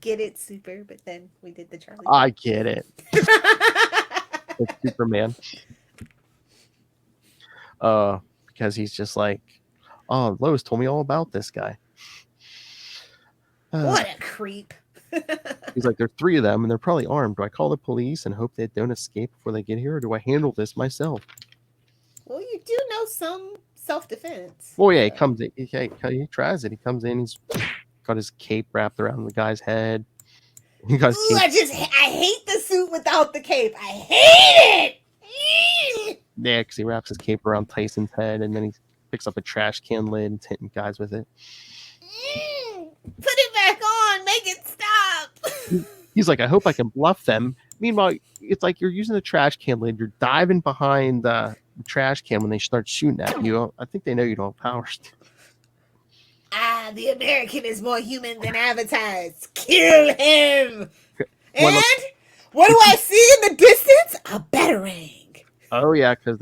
Get it, super, but then we did the Charlie. I get it. It's Superman. Because he's just like, oh, Lois told me all about this guy. What a creep. He's like, there are 3 of them and they're probably armed. Do I call the police and hope they don't escape before they get here, or do I handle this myself? Well, you do know some self-defense. Well, yeah, he tries it. He comes in, he's got his cape wrapped around the guy's head. He got his Ooh, cape. I hate the suit without the cape. I hate it. Yeah, because he wraps his cape around Tyson's head and then he picks up a trash can lid and hitting guys with it. Put it back on. Make it stop. He's like, I hope I can bluff them. Meanwhile, it's like you're using a trash can lid. You're diving behind the trash can when they start shooting at you. I think they know you don't have powers. The American is more human than advertised. Kill him. And what do I see in the distance? A batarang. Oh yeah, because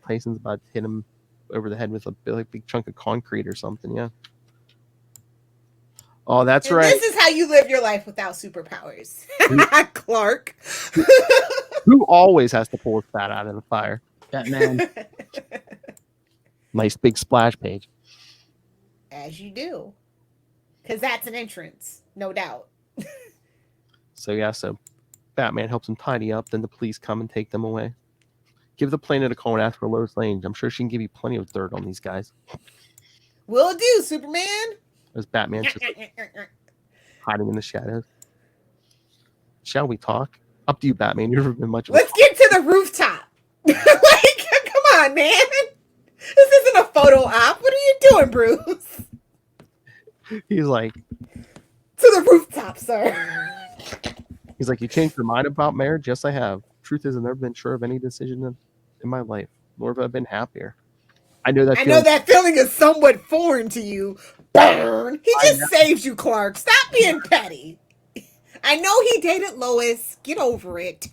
Tyson's about to hit him over the head with a big chunk of concrete or something. Yeah. Oh, that's and right. This is how you live your life without superpowers, Clark. Who always has to pull his fat out of the fire? Batman. Nice big splash page. As you do. Because that's an entrance, no doubt. So Batman helps him tidy up, then the police come and take them away. Give the planet a call and ask for Lois Lane. I'm sure she can give you plenty of dirt on these guys. Will do, Superman. As Batman's just hiding in the shadows. Shall we talk? Up to you, Batman. You've never been much of a Let's get to the rooftop. Like, come on, man. This isn't a photo op. What are you doing, Bruce? He's like, To the rooftop, sir. He's like, you changed your mind about marriage? Yes, I have. Truth is, I've never been sure of any decision in my life, nor have I been happier. I know that feeling is somewhat foreign to you. Burn. He just saves you, Clark. Stop being petty. I know he dated Lois. Get over it.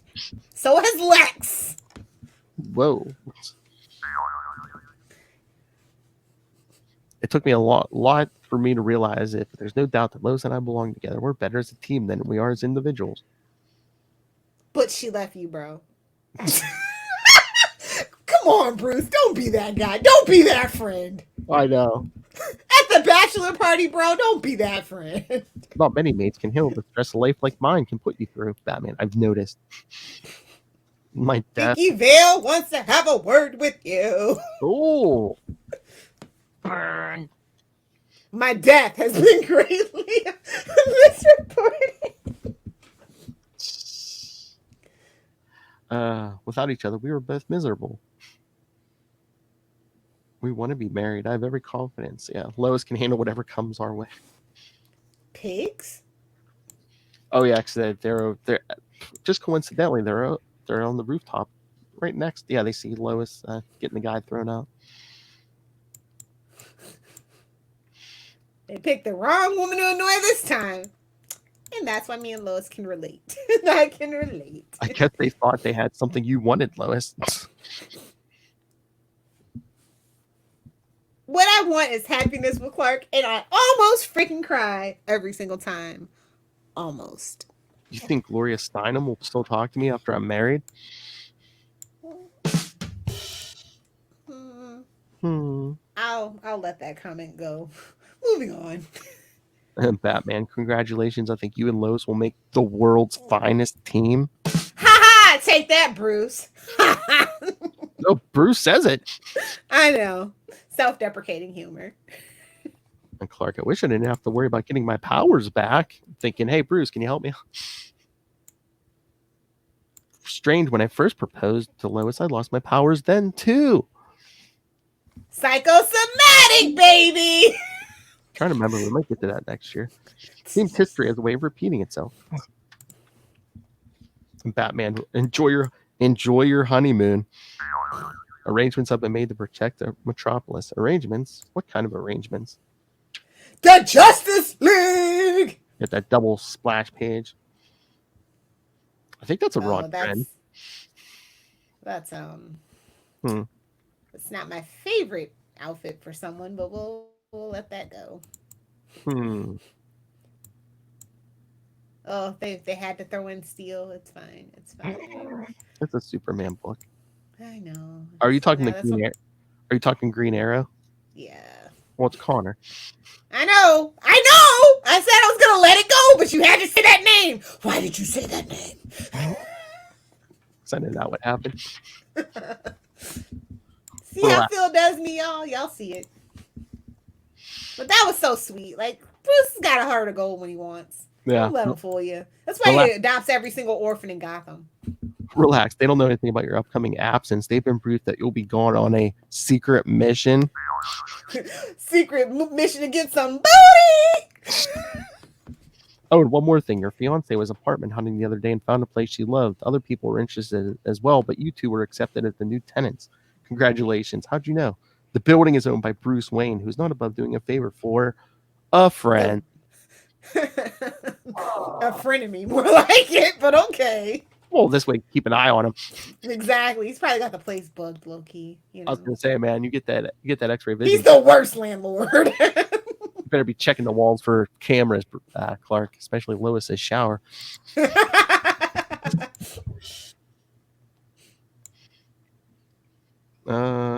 So has Lex. Whoa. It took me a lot for me to realize if there's no doubt that Lois and I belong together. We're better as a team than we are as individuals. But she left you, bro. Come on, Bruce. Don't be that guy. Don't be that friend. I know. At the bachelor party, bro, don't be that friend. Not many mates can handle the stress a life like mine can put you through, Batman. I've noticed. My death. Vicky Vale wants to have a word with you. Oh. Burn. My death has been greatly misreported. Without each other, we were both miserable. We want to be married. I have every confidence. Yeah, Lois can handle whatever comes our way. Pigs? Oh yeah, because they're just coincidentally they're on the rooftop right next. Yeah, they see Lois getting the guy thrown out. They picked the wrong woman to annoy this time. And that's why me and Lois can relate. I can relate. I guess they thought they had something you wanted, Lois. What I want is happiness with Clark, and I almost freaking cry every single time. Almost. You think Gloria Steinem will still talk to me after I'm married? I'll let that comment go. Moving on. And Batman, congratulations. I think you and Lois will make the world's finest team. Ha ha! Take that, Bruce. No, Bruce says it. I know. Self-deprecating humor. And Clark, I wish I didn't have to worry about getting my powers back. Thinking, hey, Bruce, can you help me? Strange, when I first proposed to Lois, I lost my powers then, too. Psychosomatic, baby! Trying to remember, we might get to that next year. Seems history has a way of repeating itself. And Batman, enjoy your honeymoon. Arrangements have been made to protect the metropolis. Arrangements? What kind of arrangements? The Justice League! Get that double splash page. I think that's a raw trend. That's It's not my favorite outfit for someone, but we'll let that go. Oh, they had to throw in steel. It's fine. It's fine. It's a Superman book. I know. Are you talking Are you talking Green Arrow? Yeah. Well, it's Connor. I know. I said I was gonna let it go, but you had to say that name. Why did you say that name? Because I know what happened. See how Phil does me, y'all? Y'all see it. But that was so sweet. Like, Bruce has got a heart of gold when he wants. Yeah. Don't let him fool you. That's why he adopts every single orphan in Gotham. Relax. They don't know anything about your upcoming absence. They've been briefed that you'll be gone on a secret mission. Secret mission to get some booty! Oh, and one more thing. Your fiance was apartment hunting the other day and found a place she loved. Other people were interested as well, but you two were accepted as the new tenants. Congratulations. How'd you know? The building is owned by Bruce Wayne, who's not above doing a favor for a friend. A friend of me, more like it, but okay. Well, this way, keep an eye on him. Exactly. He's probably got the place bugged, low key. You know? I was gonna say, man, you get that X-ray vision. He's the worst landlord. You better be checking the walls for cameras, Clark, especially Lois's shower.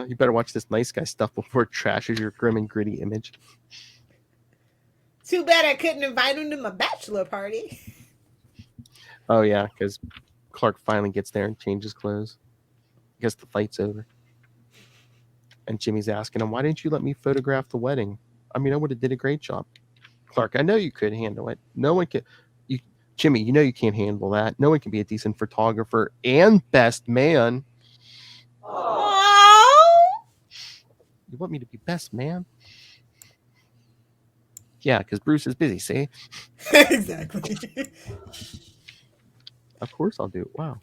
You better watch this nice guy stuff before it trashes your grim and gritty image. Too bad I couldn't invite him to my bachelor party. Oh yeah, because Clark finally gets there and changes clothes. I guess the fight's over. And Jimmy's asking him, why didn't you let me photograph the wedding? I mean, I would have did a great job. Clark, I know you could handle it. No one can. Jimmy, you know you can't handle that. No one can be a decent photographer and best man. Aww. You want me to be best man? Yeah, because Bruce is busy, see? Exactly. Of course I'll do it. Wow.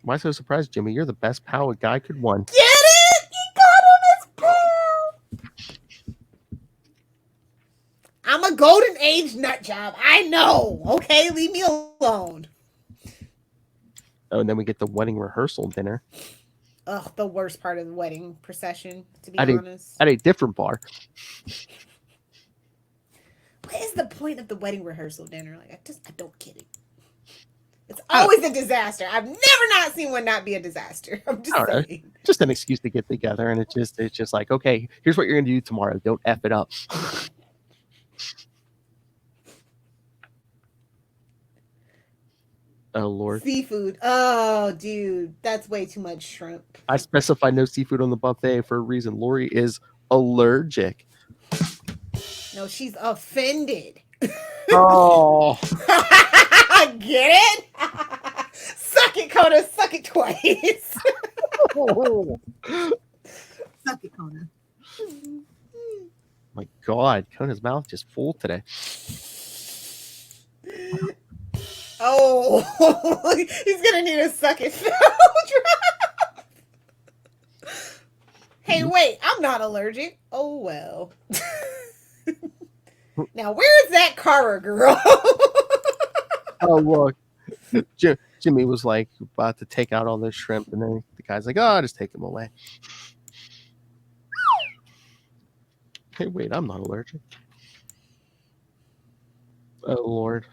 Why so surprised, Jimmy? You're the best pal a guy could want. Get it? He got him his pal. I'm a golden age nut job. I know. Okay, leave me alone. Oh, and then we get the wedding rehearsal dinner. Ugh, the worst part of the wedding procession, to be honest. At a different bar. What is the point of the wedding rehearsal dinner? Like, I don't get it. It's always a disaster. I've never not seen one not be a disaster. I'm just saying. Just an excuse to get together, and it's just like, okay, here's what you're gonna do tomorrow. Don't F it up. Oh Lord. Seafood. Oh, dude, that's way too much shrimp. I specified no seafood on the buffet for a reason. Lori is allergic. No, she's offended. Oh. Get it? Suck it, Kona. Suck it twice. Suck it, Kona. My God, Kona's mouth just full today. Oh, he's gonna need a suck it. Hey, wait, I'm not allergic. Oh well. Now, where's that Cara girl? Oh look, Jimmy was like about to take out all this shrimp, and then the guy's like, "Oh, I'll just take them away." Hey, wait, I'm not allergic. Oh Lord.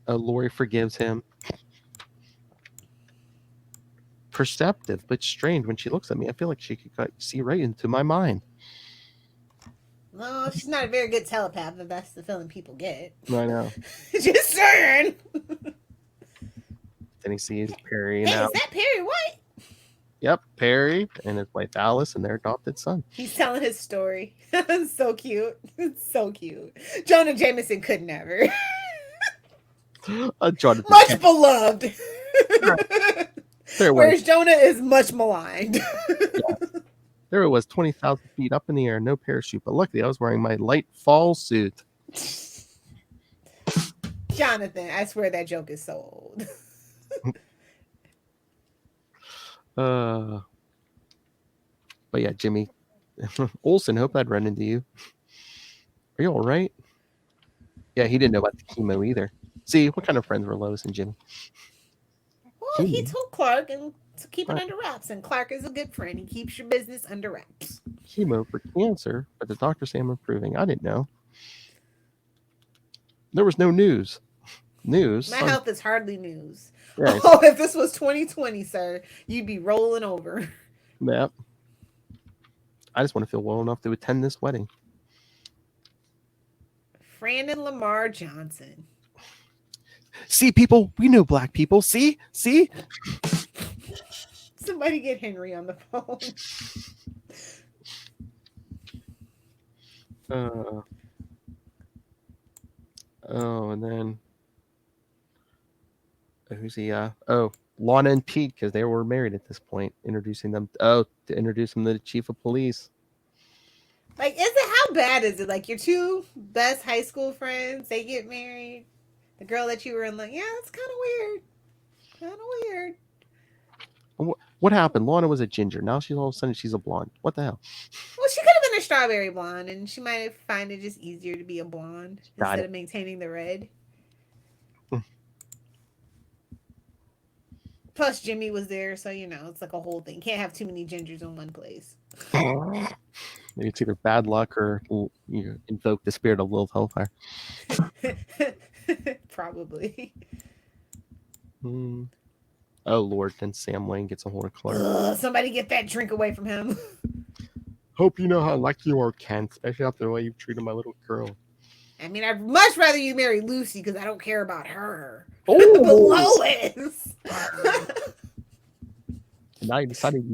Oh, Lori forgives him. Perceptive, but strange. When she looks at me, I feel like she could see right into my mind. Oh, she's not a very good telepath, if that's the feeling people get. I know. Just saying. Then he sees Perry Hey, now. is that Perry White? Yep, Perry and his wife Alice and their adopted son. He's telling his story. So cute. It's so cute. Jonah Jameson could never. Jonathan Much beloved. There Whereas Jonah is much maligned. There it was, 20,000 feet up in the air, no parachute. But luckily, I was wearing my light fall suit. Jonathan, I swear that joke is so old. But yeah, Jimmy Olsen, hope I'd run into you. Are you all right? Yeah, he didn't know about the chemo either. See, what kind of friends were Lois and Jimmy? Well, he told Clark and to keep it under wraps, and Clark is a good friend. He keeps your business under wraps. Chemo for cancer, but the doctors say I'm improving. I didn't know. There was no news. My health is hardly news. Yeah, Oh, if this was 2020, sir, you'd be rolling over. Yep. I just want to feel well enough to attend this wedding. Brandon Lamar Johnson. See, people, we know black people. See? Somebody get Henry on the phone. And then who's he? Lana and Pete, because they were married at this point. Introducing them. To introduce him to the chief of police. Like, how bad is it? Like, your two best high school friends, they get married. The girl that you were in, like, yeah, it's kind of weird. What happened? Lana was a ginger. Now all of a sudden she's a blonde. What the hell? Well, she could have been a strawberry blonde, and she might find it just easier to be a blonde instead of maintaining the red. Plus, Jimmy was there, so, it's like a whole thing. Can't have too many gingers in one place. Maybe it's either bad luck or you invoke the spirit of Lilith Hellfire. Probably. Oh, Lord. Then Sam Lane gets a hold of Clark. Somebody get that drink away from him. Hope you know how lucky you are, Kent, especially after the way you've treated my little girl. I mean, I'd much rather you marry Lucy because I don't care about her. Oh, Lois. Now you decided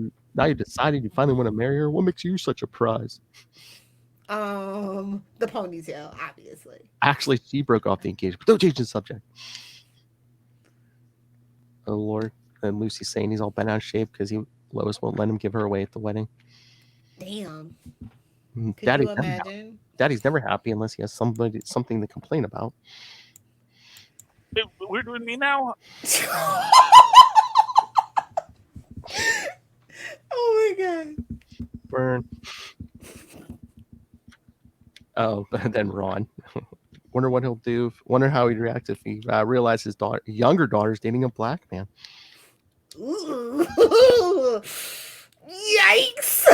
you finally want to marry her. What makes you such a prize? The ponytail, obviously. Actually, she broke off the engagement. Don't change the subject. Oh, Lord. And Lucy's saying he's all bent out of shape because Lois won't let him give her away at the wedding. Damn. Could Daddy's you imagine? Daddy's never happy unless he has something to complain about. We're doing me now. Oh my god. Burn. Oh, and then Ron. Wonder what he'll do. Wonder how he'd react if he realized his younger daughter's dating a black man. Ooh. Yikes!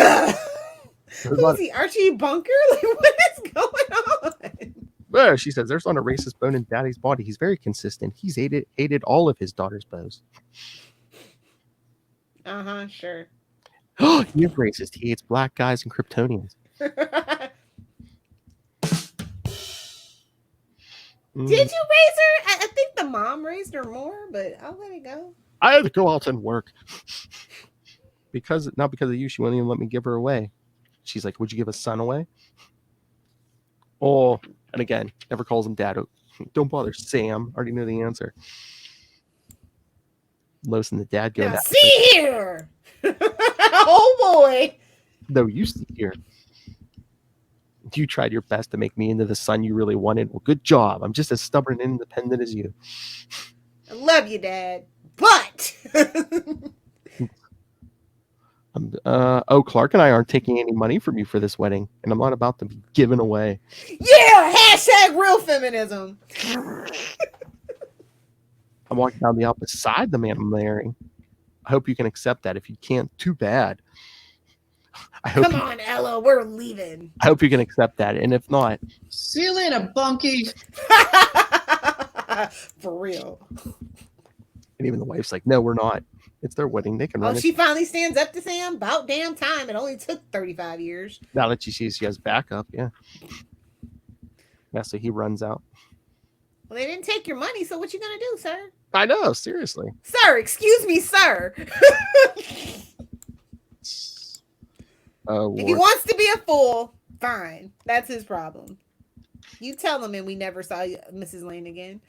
Who's he, Archie Bunker? Like, what is going on? Well, she says there's not a racist bone in Daddy's body. He's very consistent. He's hated all of his daughter's bows. Sure. He is racist. He hates black guys and Kryptonians. Did you raise her? I think the mom raised her more, but I'll let it go. I had to go out and work. Not because of you, she wouldn't even let me give her away. She's like, would you give a son away? Oh, and again, never calls him dad. Don't bother, Sam. Already know the answer. Lois and the dad go. Now, see here. Oh boy. No, you see here. You tried your best to make me into the son you really wanted. Well, good job. I'm just as stubborn and independent as you. I love you, Dad. But Clark and I aren't taking any money from you for this wedding, and I'm not about to be given away. Yeah, hashtag real feminism. I'm walking down the aisle beside the man I'm marrying. I hope you can accept that. If you can't, too bad. Come on, Ella, we're leaving. I hope you can accept that, and if not, see you later, Bunky. For real. And even the wife's like, no, we're not. It's their wedding. They can Oh, run it. she finally stands up to Sam. About damn time. It only took 35 years. Now that she sees she has backup, yeah. Yeah, so he runs out. Well, they didn't take your money, so what you gonna do, sir? I know, seriously. Sir, excuse me, sir. Oh, If he wants to be a fool, fine. That's his problem. You tell him, and we never saw Mrs. Lane again.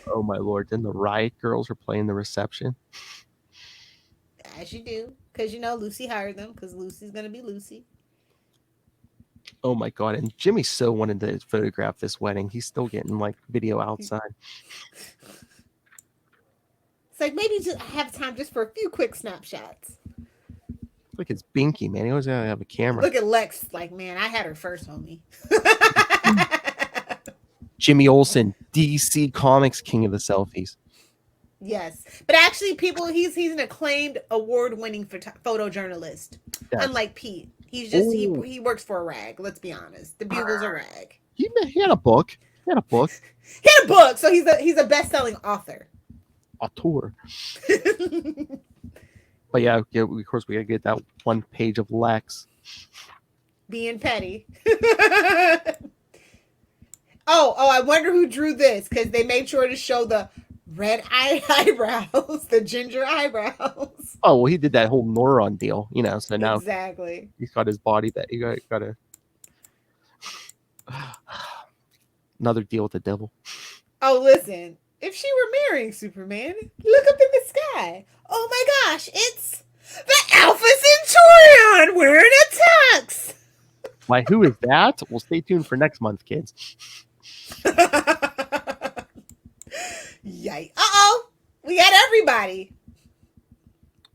Oh my lord! Then the Riot Girls were playing the reception. As you do, because you know Lucy hired them, because Lucy's gonna be Lucy. Oh my god! And Jimmy so wanted to photograph this wedding. He's still getting like video outside. It's like maybe just have time just for a few quick snapshots. Look, it's Binky, man. He always gotta have a camera. Look at Lex, like, man, I had her first, homie. Jimmy Olsen, DC Comics king of the selfies. Yes, but actually, people, he's an acclaimed, award-winning photojournalist. Yes. Unlike Pete, he's just Ooh. he works for a rag. Let's be honest, the Bugle's a rag. He had a book. He had a book. He had a book, so he's a best-selling author. Auteur. But yeah, of course we gotta get that one page of Lex. Being petty. Oh, I wonder who drew this, because they made sure to show the red eyebrows, the ginger eyebrows. Oh well, he did that whole Neuron deal, you know. So now Exactly. he's got his body that he got to another deal with the devil. Oh, listen. If she were marrying Superman, look up in the sky. Oh my gosh, it's the Alpha Centaurion wearing a tux. Why, who is that? Well, stay tuned for next month, kids. Yikes. Uh-oh. We got everybody.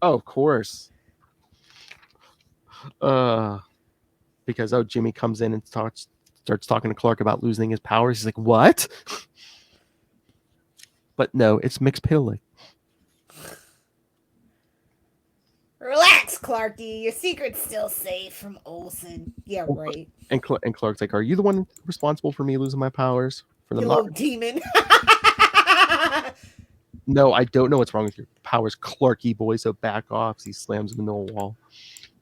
Oh, of course. Because Jimmy comes in and starts talking to Clark about losing his powers. He's like, what? But no, it's mixed pilling. Relax, Clarky. Your secret's still safe from Olsen. Yeah, right. And Clark's like, are you the one responsible for me losing my powers? For You them little not? demon. No, I don't know what's wrong with your powers, Clarky boy. So back off. He slams him into a wall.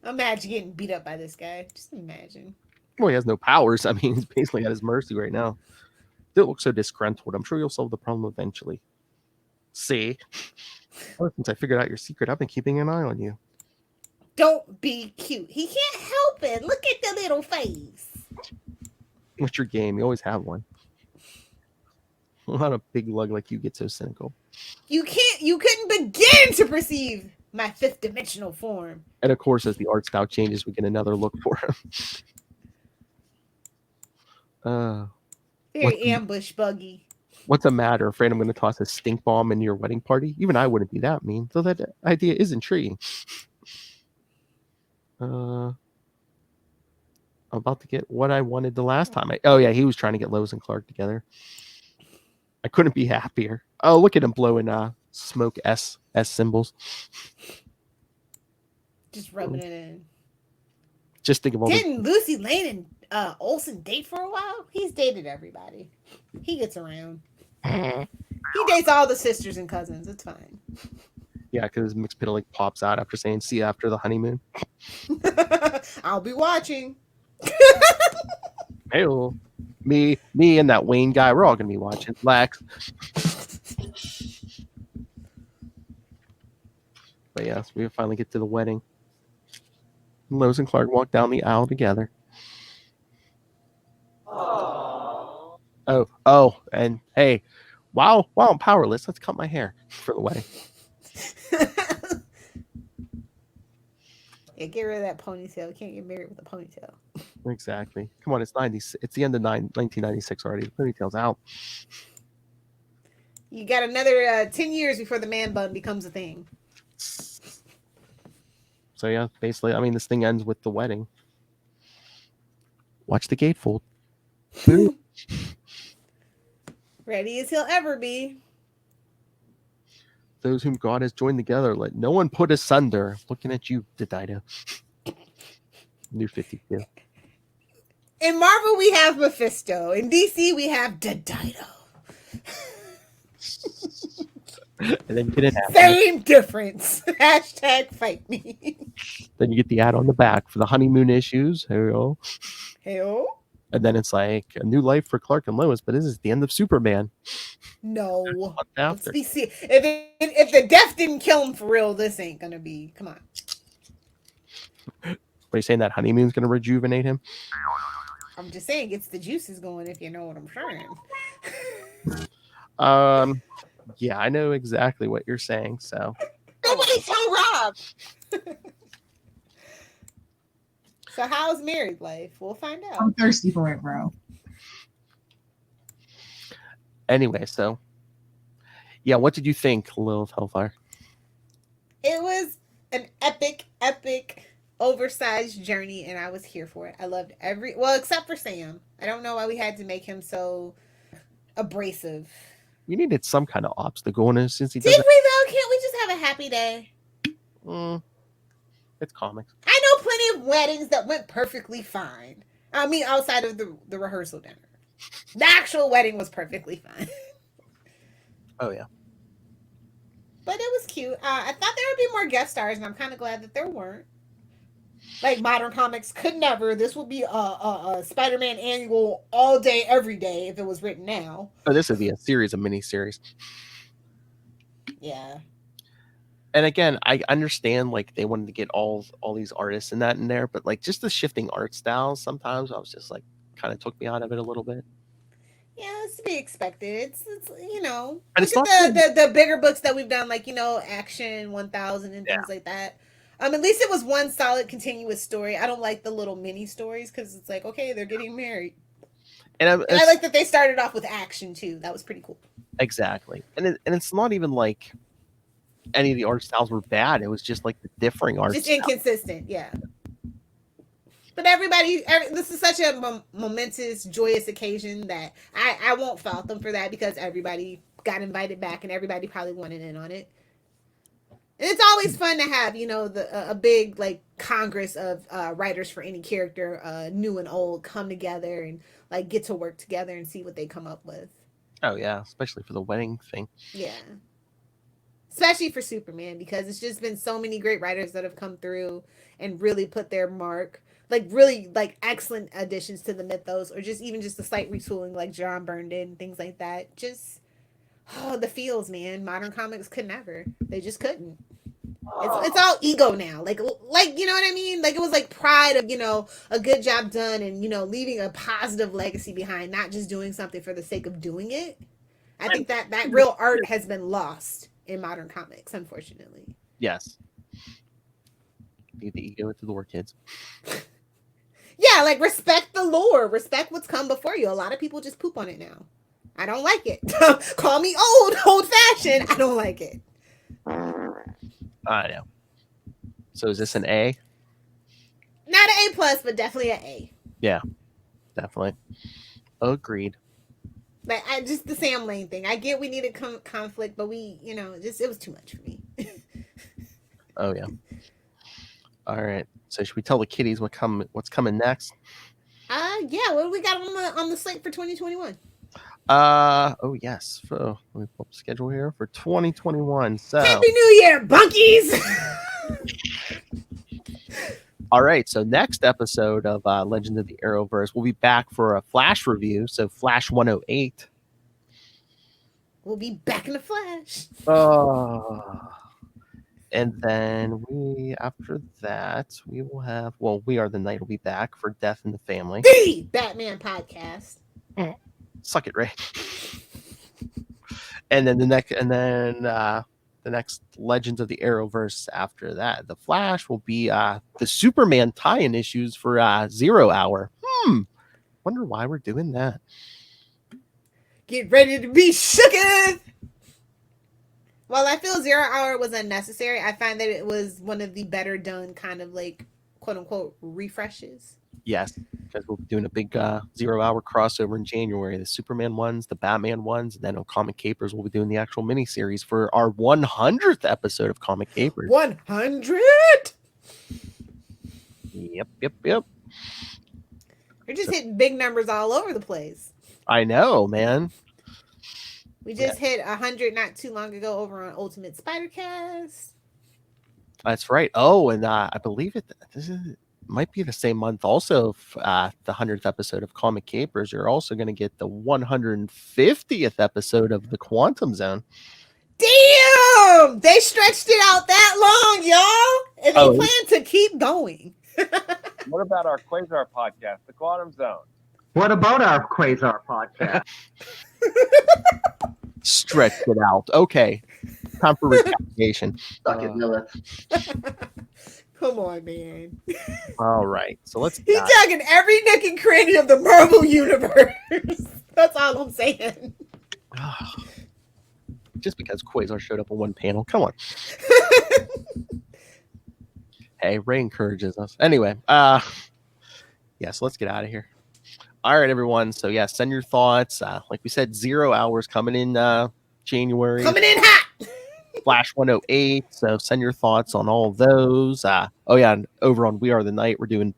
Imagine getting beat up by this guy. Just imagine. Well, he has no powers. I mean, he's basically at his mercy right now. Don't look so disgruntled. I'm sure you'll solve the problem eventually. See? Ever since I figured out your secret, I've been keeping an eye on you. Don't be cute. He can't help it. Look at the little face. What's your game? You always have one. Not a big lug like you get so cynical. You couldn't begin to perceive my fifth dimensional form. And of course, as the art style changes, we get another look for him. Very ambush buggy. What's the matter? Afraid I'm going to toss a stink bomb into your wedding party? Even I wouldn't be that mean. So that idea is intriguing. I'm about to get what I wanted the last time. He was trying to get Lois and Clark together. I couldn't be happier. Oh, look at him blowing smoke S symbols. Just rubbing it in. Just think of all Didn't Lucy Lane and Olsen date for a while? He's dated everybody. He gets around. He dates all the sisters and cousins. It's fine. Yeah, because mixed pit like pops out after saying "see you after the honeymoon." I'll be watching. Hey, me and that Wayne guy, we're all gonna be watching. Lex. But yes, we finally get to the wedding. Lois and Clark walk down the aisle together. Oh, and hey, while I'm powerless, let's cut my hair for the wedding. Yeah, get rid of that ponytail. You can't get married with a ponytail. Exactly. Come on, it's the end of 1996 already. The ponytail's out. You got another 10 years before the man bun becomes a thing. So yeah, basically, I mean, this thing ends with the wedding. Watch the gatefold. Boom. Ready as he'll ever be. Those whom God has joined together, let no one put asunder. Looking at you, Dido. New 52. In Marvel, we have Mephisto. In DC, we have Dido. And then you get an ad. Same difference. Hashtag fight me. Then you get the ad on the back for the honeymoon issues. Here you go. Hell, And then it's like a new life for Clark and Lois, but this is the end of Superman. no. Month Let's after. be serious. If the death didn't kill him for real, this ain't gonna be. Come on. Are you saying that honeymoon's going to rejuvenate him? I'm just saying, gets the juices going. If you know what I'm saying. Yeah, I know exactly what you're saying. So Nobody tell Rob. So how's married life? We'll find out. I'm thirsty for it, bro. anyway, so yeah, what did you think, Lilith Hellfire? It was an epic, oversized journey, and I was here for it. I loved except for Sam. I don't know why we had to make him so abrasive. You needed some kind of obstacle in it since he Did doesn't. we though? Can't we just have a happy day? It's comics. I know plenty of weddings that went perfectly fine. I mean, outside of the rehearsal dinner. The actual wedding was perfectly fine. Oh yeah. But it was cute. I thought there would be more guest stars, and I'm kind of glad that there weren't. Like Modern Comics could never. This would be a Spider-Man annual all day, every day if it was written now. Oh, this would be a series of miniseries. Yeah. And again, I understand like they wanted to get all these artists and that in there, but like just the shifting art styles, sometimes I was just like kind of took me out of it a little bit. Yeah, it's to be expected. It's you know, And look it's at not the bigger books that we've done, like, you know, Action 1000 and things like that. At least it was one solid continuous story. I don't like the little mini stories because it's like, okay, they're getting married. And I like that they started off with action too. That was pretty cool. Exactly. And it's not even like any of the art styles were bad. It was just like the differing art Just styles. inconsistent, yeah. But this is such a momentous, joyous occasion that I won't fault them for that because everybody got invited back and everybody probably wanted in on it. And it's always fun to have, you know, a big like congress of writers for any character, new and old, come together and like get to work together and see what they come up with. Oh yeah, especially for the wedding thing. Yeah. Especially for Superman, because it's just been so many great writers that have come through and really put their mark. Like really like excellent additions to the mythos, or just even just a slight retooling like John Byrne did and things like that. Just the feels, man. Modern Comics could never. They just couldn't. It's all ego now. Like you know what I mean? Like it was like pride of, you know, a good job done and, you know, leaving a positive legacy behind, not just doing something for the sake of doing it. I think that real art has been lost in Modern Comics, unfortunately. Yes. Need the ego at the door, kids. Yeah, like respect the lore, respect what's come before you. A lot of people just poop on it now. I don't like it. Call me old fashioned. I don't like it. I know. So is this an A? Not an A+, but definitely an A. Yeah, definitely. Agreed. Like just the Sam Lane thing. I get we needed conflict, but it was too much for me. Oh yeah. All right. So should we tell the kiddies what's coming next? Yeah. What do we got on the slate for 2021? Oh yes. So let me pull up the schedule here for 2021. So Happy New Year, bunkies! all right. So next episode of Legend of the Arrowverse, we'll be back for a Flash review. So Flash 108. We'll be back in the Flash. And then after that, we will have, We Are the Night will be back for Death in the Family. The Batman podcast. Suck it, Ray. And then the next Legends of the Arrowverse after that, the Flash will be the Superman tie-in issues for 0 Hour. Wonder why we're doing that. Get ready to be shooketh. While I feel 0 Hour was unnecessary, I find that it was one of the better done kind of like quote unquote refreshes. Yes, because we'll be doing a big 0 Hour crossover in January. The Superman ones, the Batman ones, and then on Comic Capers, we'll be doing the actual miniseries for our 100th episode of Comic Capers. 100! Yep. You're just hitting big numbers all over the place. I know, man. We just hit 100 not too long ago over on Ultimate Spider-Cast. That's right. Oh, and I believe this might be the same month also. The 100th episode of Comic Capers. You're also going to get the 150th episode of the Quantum Zone. Damn! They stretched it out that long, y'all. And they plan to keep going. What about our Quasar podcast, the Quantum Zone? What about our Quasar podcast? Stretch it out. Okay. Time for recapitulation. Suck it, Lilith. Come on, man. All right. So let's. He's talking every nook and cranny of the Marvel universe. That's all I'm saying. Just because Quasar showed up on one panel. Come on. Hey, Ray encourages us. Anyway, so let's get out of here. All right, everyone. So send your thoughts. Like we said, 0 hours coming in January. Coming in hot. Flash 108. So send your thoughts on all of those. And over on We Are the Night, we're doing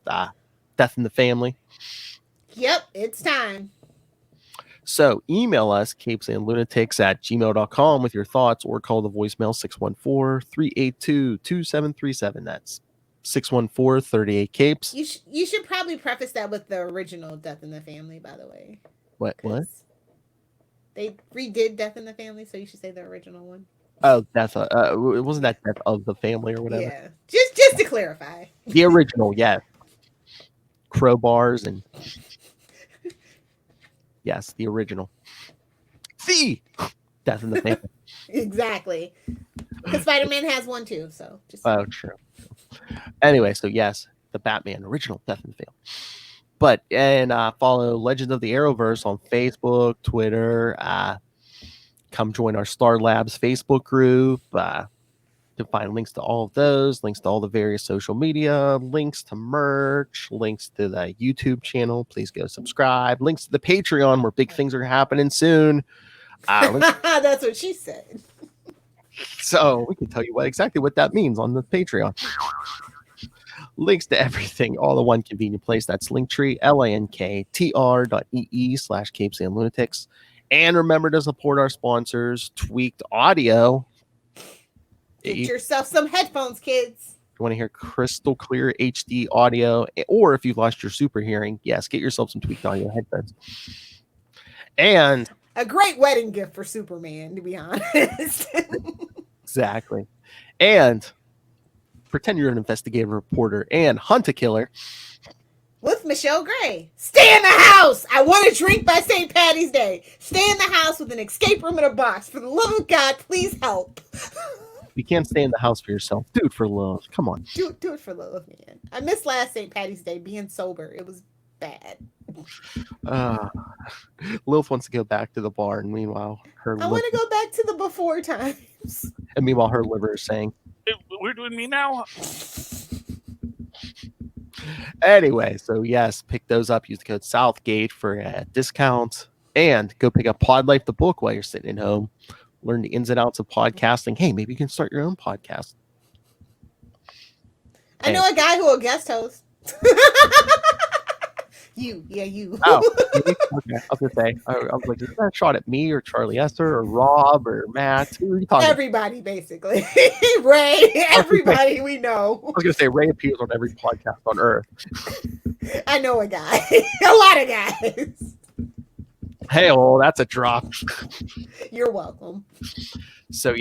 Death in the Family. Yep, it's time. So email us, capesandlunatics@gmail.com with your thoughts, or call the voicemail 614-382-2737. That's 614-38-CAPES. You should probably preface that with the original Death in the Family, by the way. What? They redid Death in the Family, so you should say the original one. Oh, Death. Wasn't that Death of the Family or whatever? Yeah, just to clarify. The original, yeah. Crowbars and yes, the original. The Death in the Family. Exactly. Because Spider-Man has one too, so just. Oh, true. Anyway, so yes, the Batman original Death in the Family. But follow Legends of the Arrowverse on Facebook, Twitter. Come join our Star Labs Facebook group. To find links to all of those, links to all the various social media, links to merch, links to the YouTube channel. Please go subscribe. Links to the Patreon, where big things are happening soon. That's what she said. So we can tell you exactly what that means on the Patreon. Links to everything, all in one convenient place. That's Linktree, linktr.ee/capesandlunatics. And remember to support our sponsors, Tweaked Audio. Get yourself some headphones, kids. You want to hear crystal clear HD audio, or if you've lost your super hearing, yes, get yourself some Tweaked Audio headphones. And a great wedding gift for Superman, to be honest. Exactly. And pretend you're an investigative reporter and hunt a killer. With Michelle Gray. Stay in the house. I want a drink by St. Patty's Day. Stay in the house with an escape room in a box. For the love of God, please help. You can't stay in the house for yourself. Do it for love. Come on. Do it for love, man. I missed last St. Patty's Day being sober. It was bad. Lilith wants to go back to the bar, and meanwhile, I want to go back to the before times. And meanwhile, her liver is saying, We're doing me now? Anyway, so yes, pick those up. Use the code Southgate for a discount, and go pick up Pod Life, the book, while you're sitting at home. Learn the ins and outs of podcasting. Hey, maybe you can start your own podcast. I know a guy who will guest host. You. Oh, okay. I was gonna say, I was like, is that a shot at me or Charlie Esser or Rob or Matt? Who are you talking Everybody, basically. Ray, everybody we know. I was gonna say Ray appears on every podcast on Earth. I know a guy. A lot of guys. Hey, well, that's a drop. You're welcome. So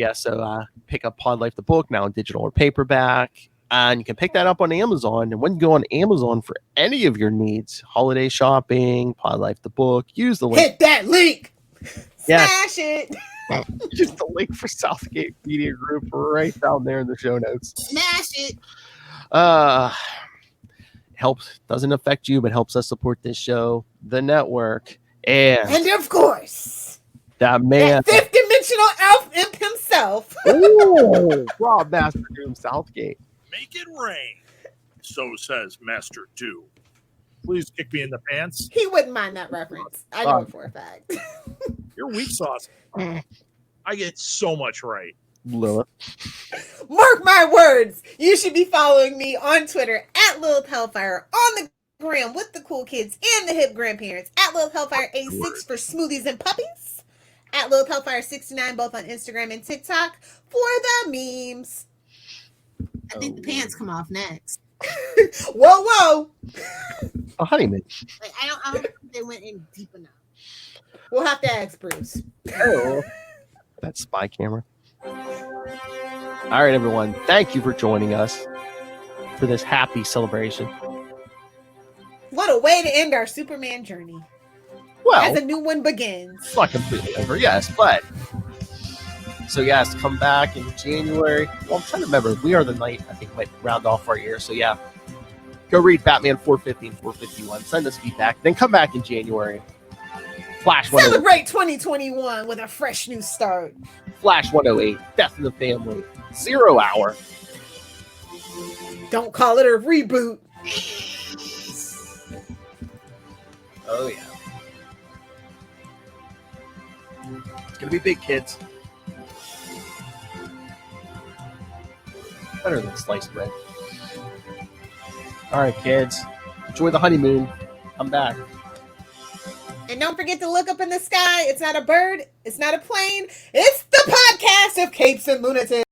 pick up Pod Life the book, now in digital or paperback. And you can pick that up on Amazon. And when you go on Amazon for any of your needs, holiday shopping, Pod Life the book, use the link. Hit that link. Yes. Smash it. Just the link for Southgate Media Group right down there in the show notes. Smash it. Helps, doesn't affect you, but helps us support this show, the network, and of course, that man, that fifth dimensional elf imp himself. Oh, Rob Master Doom Southgate. Make it rain. So says Master Doom. Please kick me in the pants. He wouldn't mind that reference. I know it for a fact. You're weak sauce. I get so much right. Lilith. Mark my words. You should be following me on Twitter at Lilith Hellfire, on the gram with the cool kids and the hip grandparents at Lilith Hellfire 86 for smoothies and puppies. at LilPelfire69, both on Instagram and TikTok for the memes. I think the pants come off next. Whoa. A honeymoon. Like, I don't think they went in deep enough. We'll have to ask Bruce. Oh, that spy camera. All right, everyone. Thank you for joining us for this happy celebration. What a way to end our Superman journey. Well, As a new one begins. it's not completely over, yes, but so yes, come back in January. Well, I'm trying to remember. We Are the Night, I think, might round off our year. So yeah, go read Batman 450 and 451. Send us feedback. Then come back in January. Flash 108. Celebrate 2021 with a fresh new start. Flash 108. Death in the Family. 0 Hour. Don't call it a reboot. Oh yeah. It's gonna be big, kids. Better than sliced bread. All right, kids. Enjoy the honeymoon. Come back. And don't forget to look up in the sky. It's not a bird. It's not a plane. It's the podcast of Capes and Lunatics.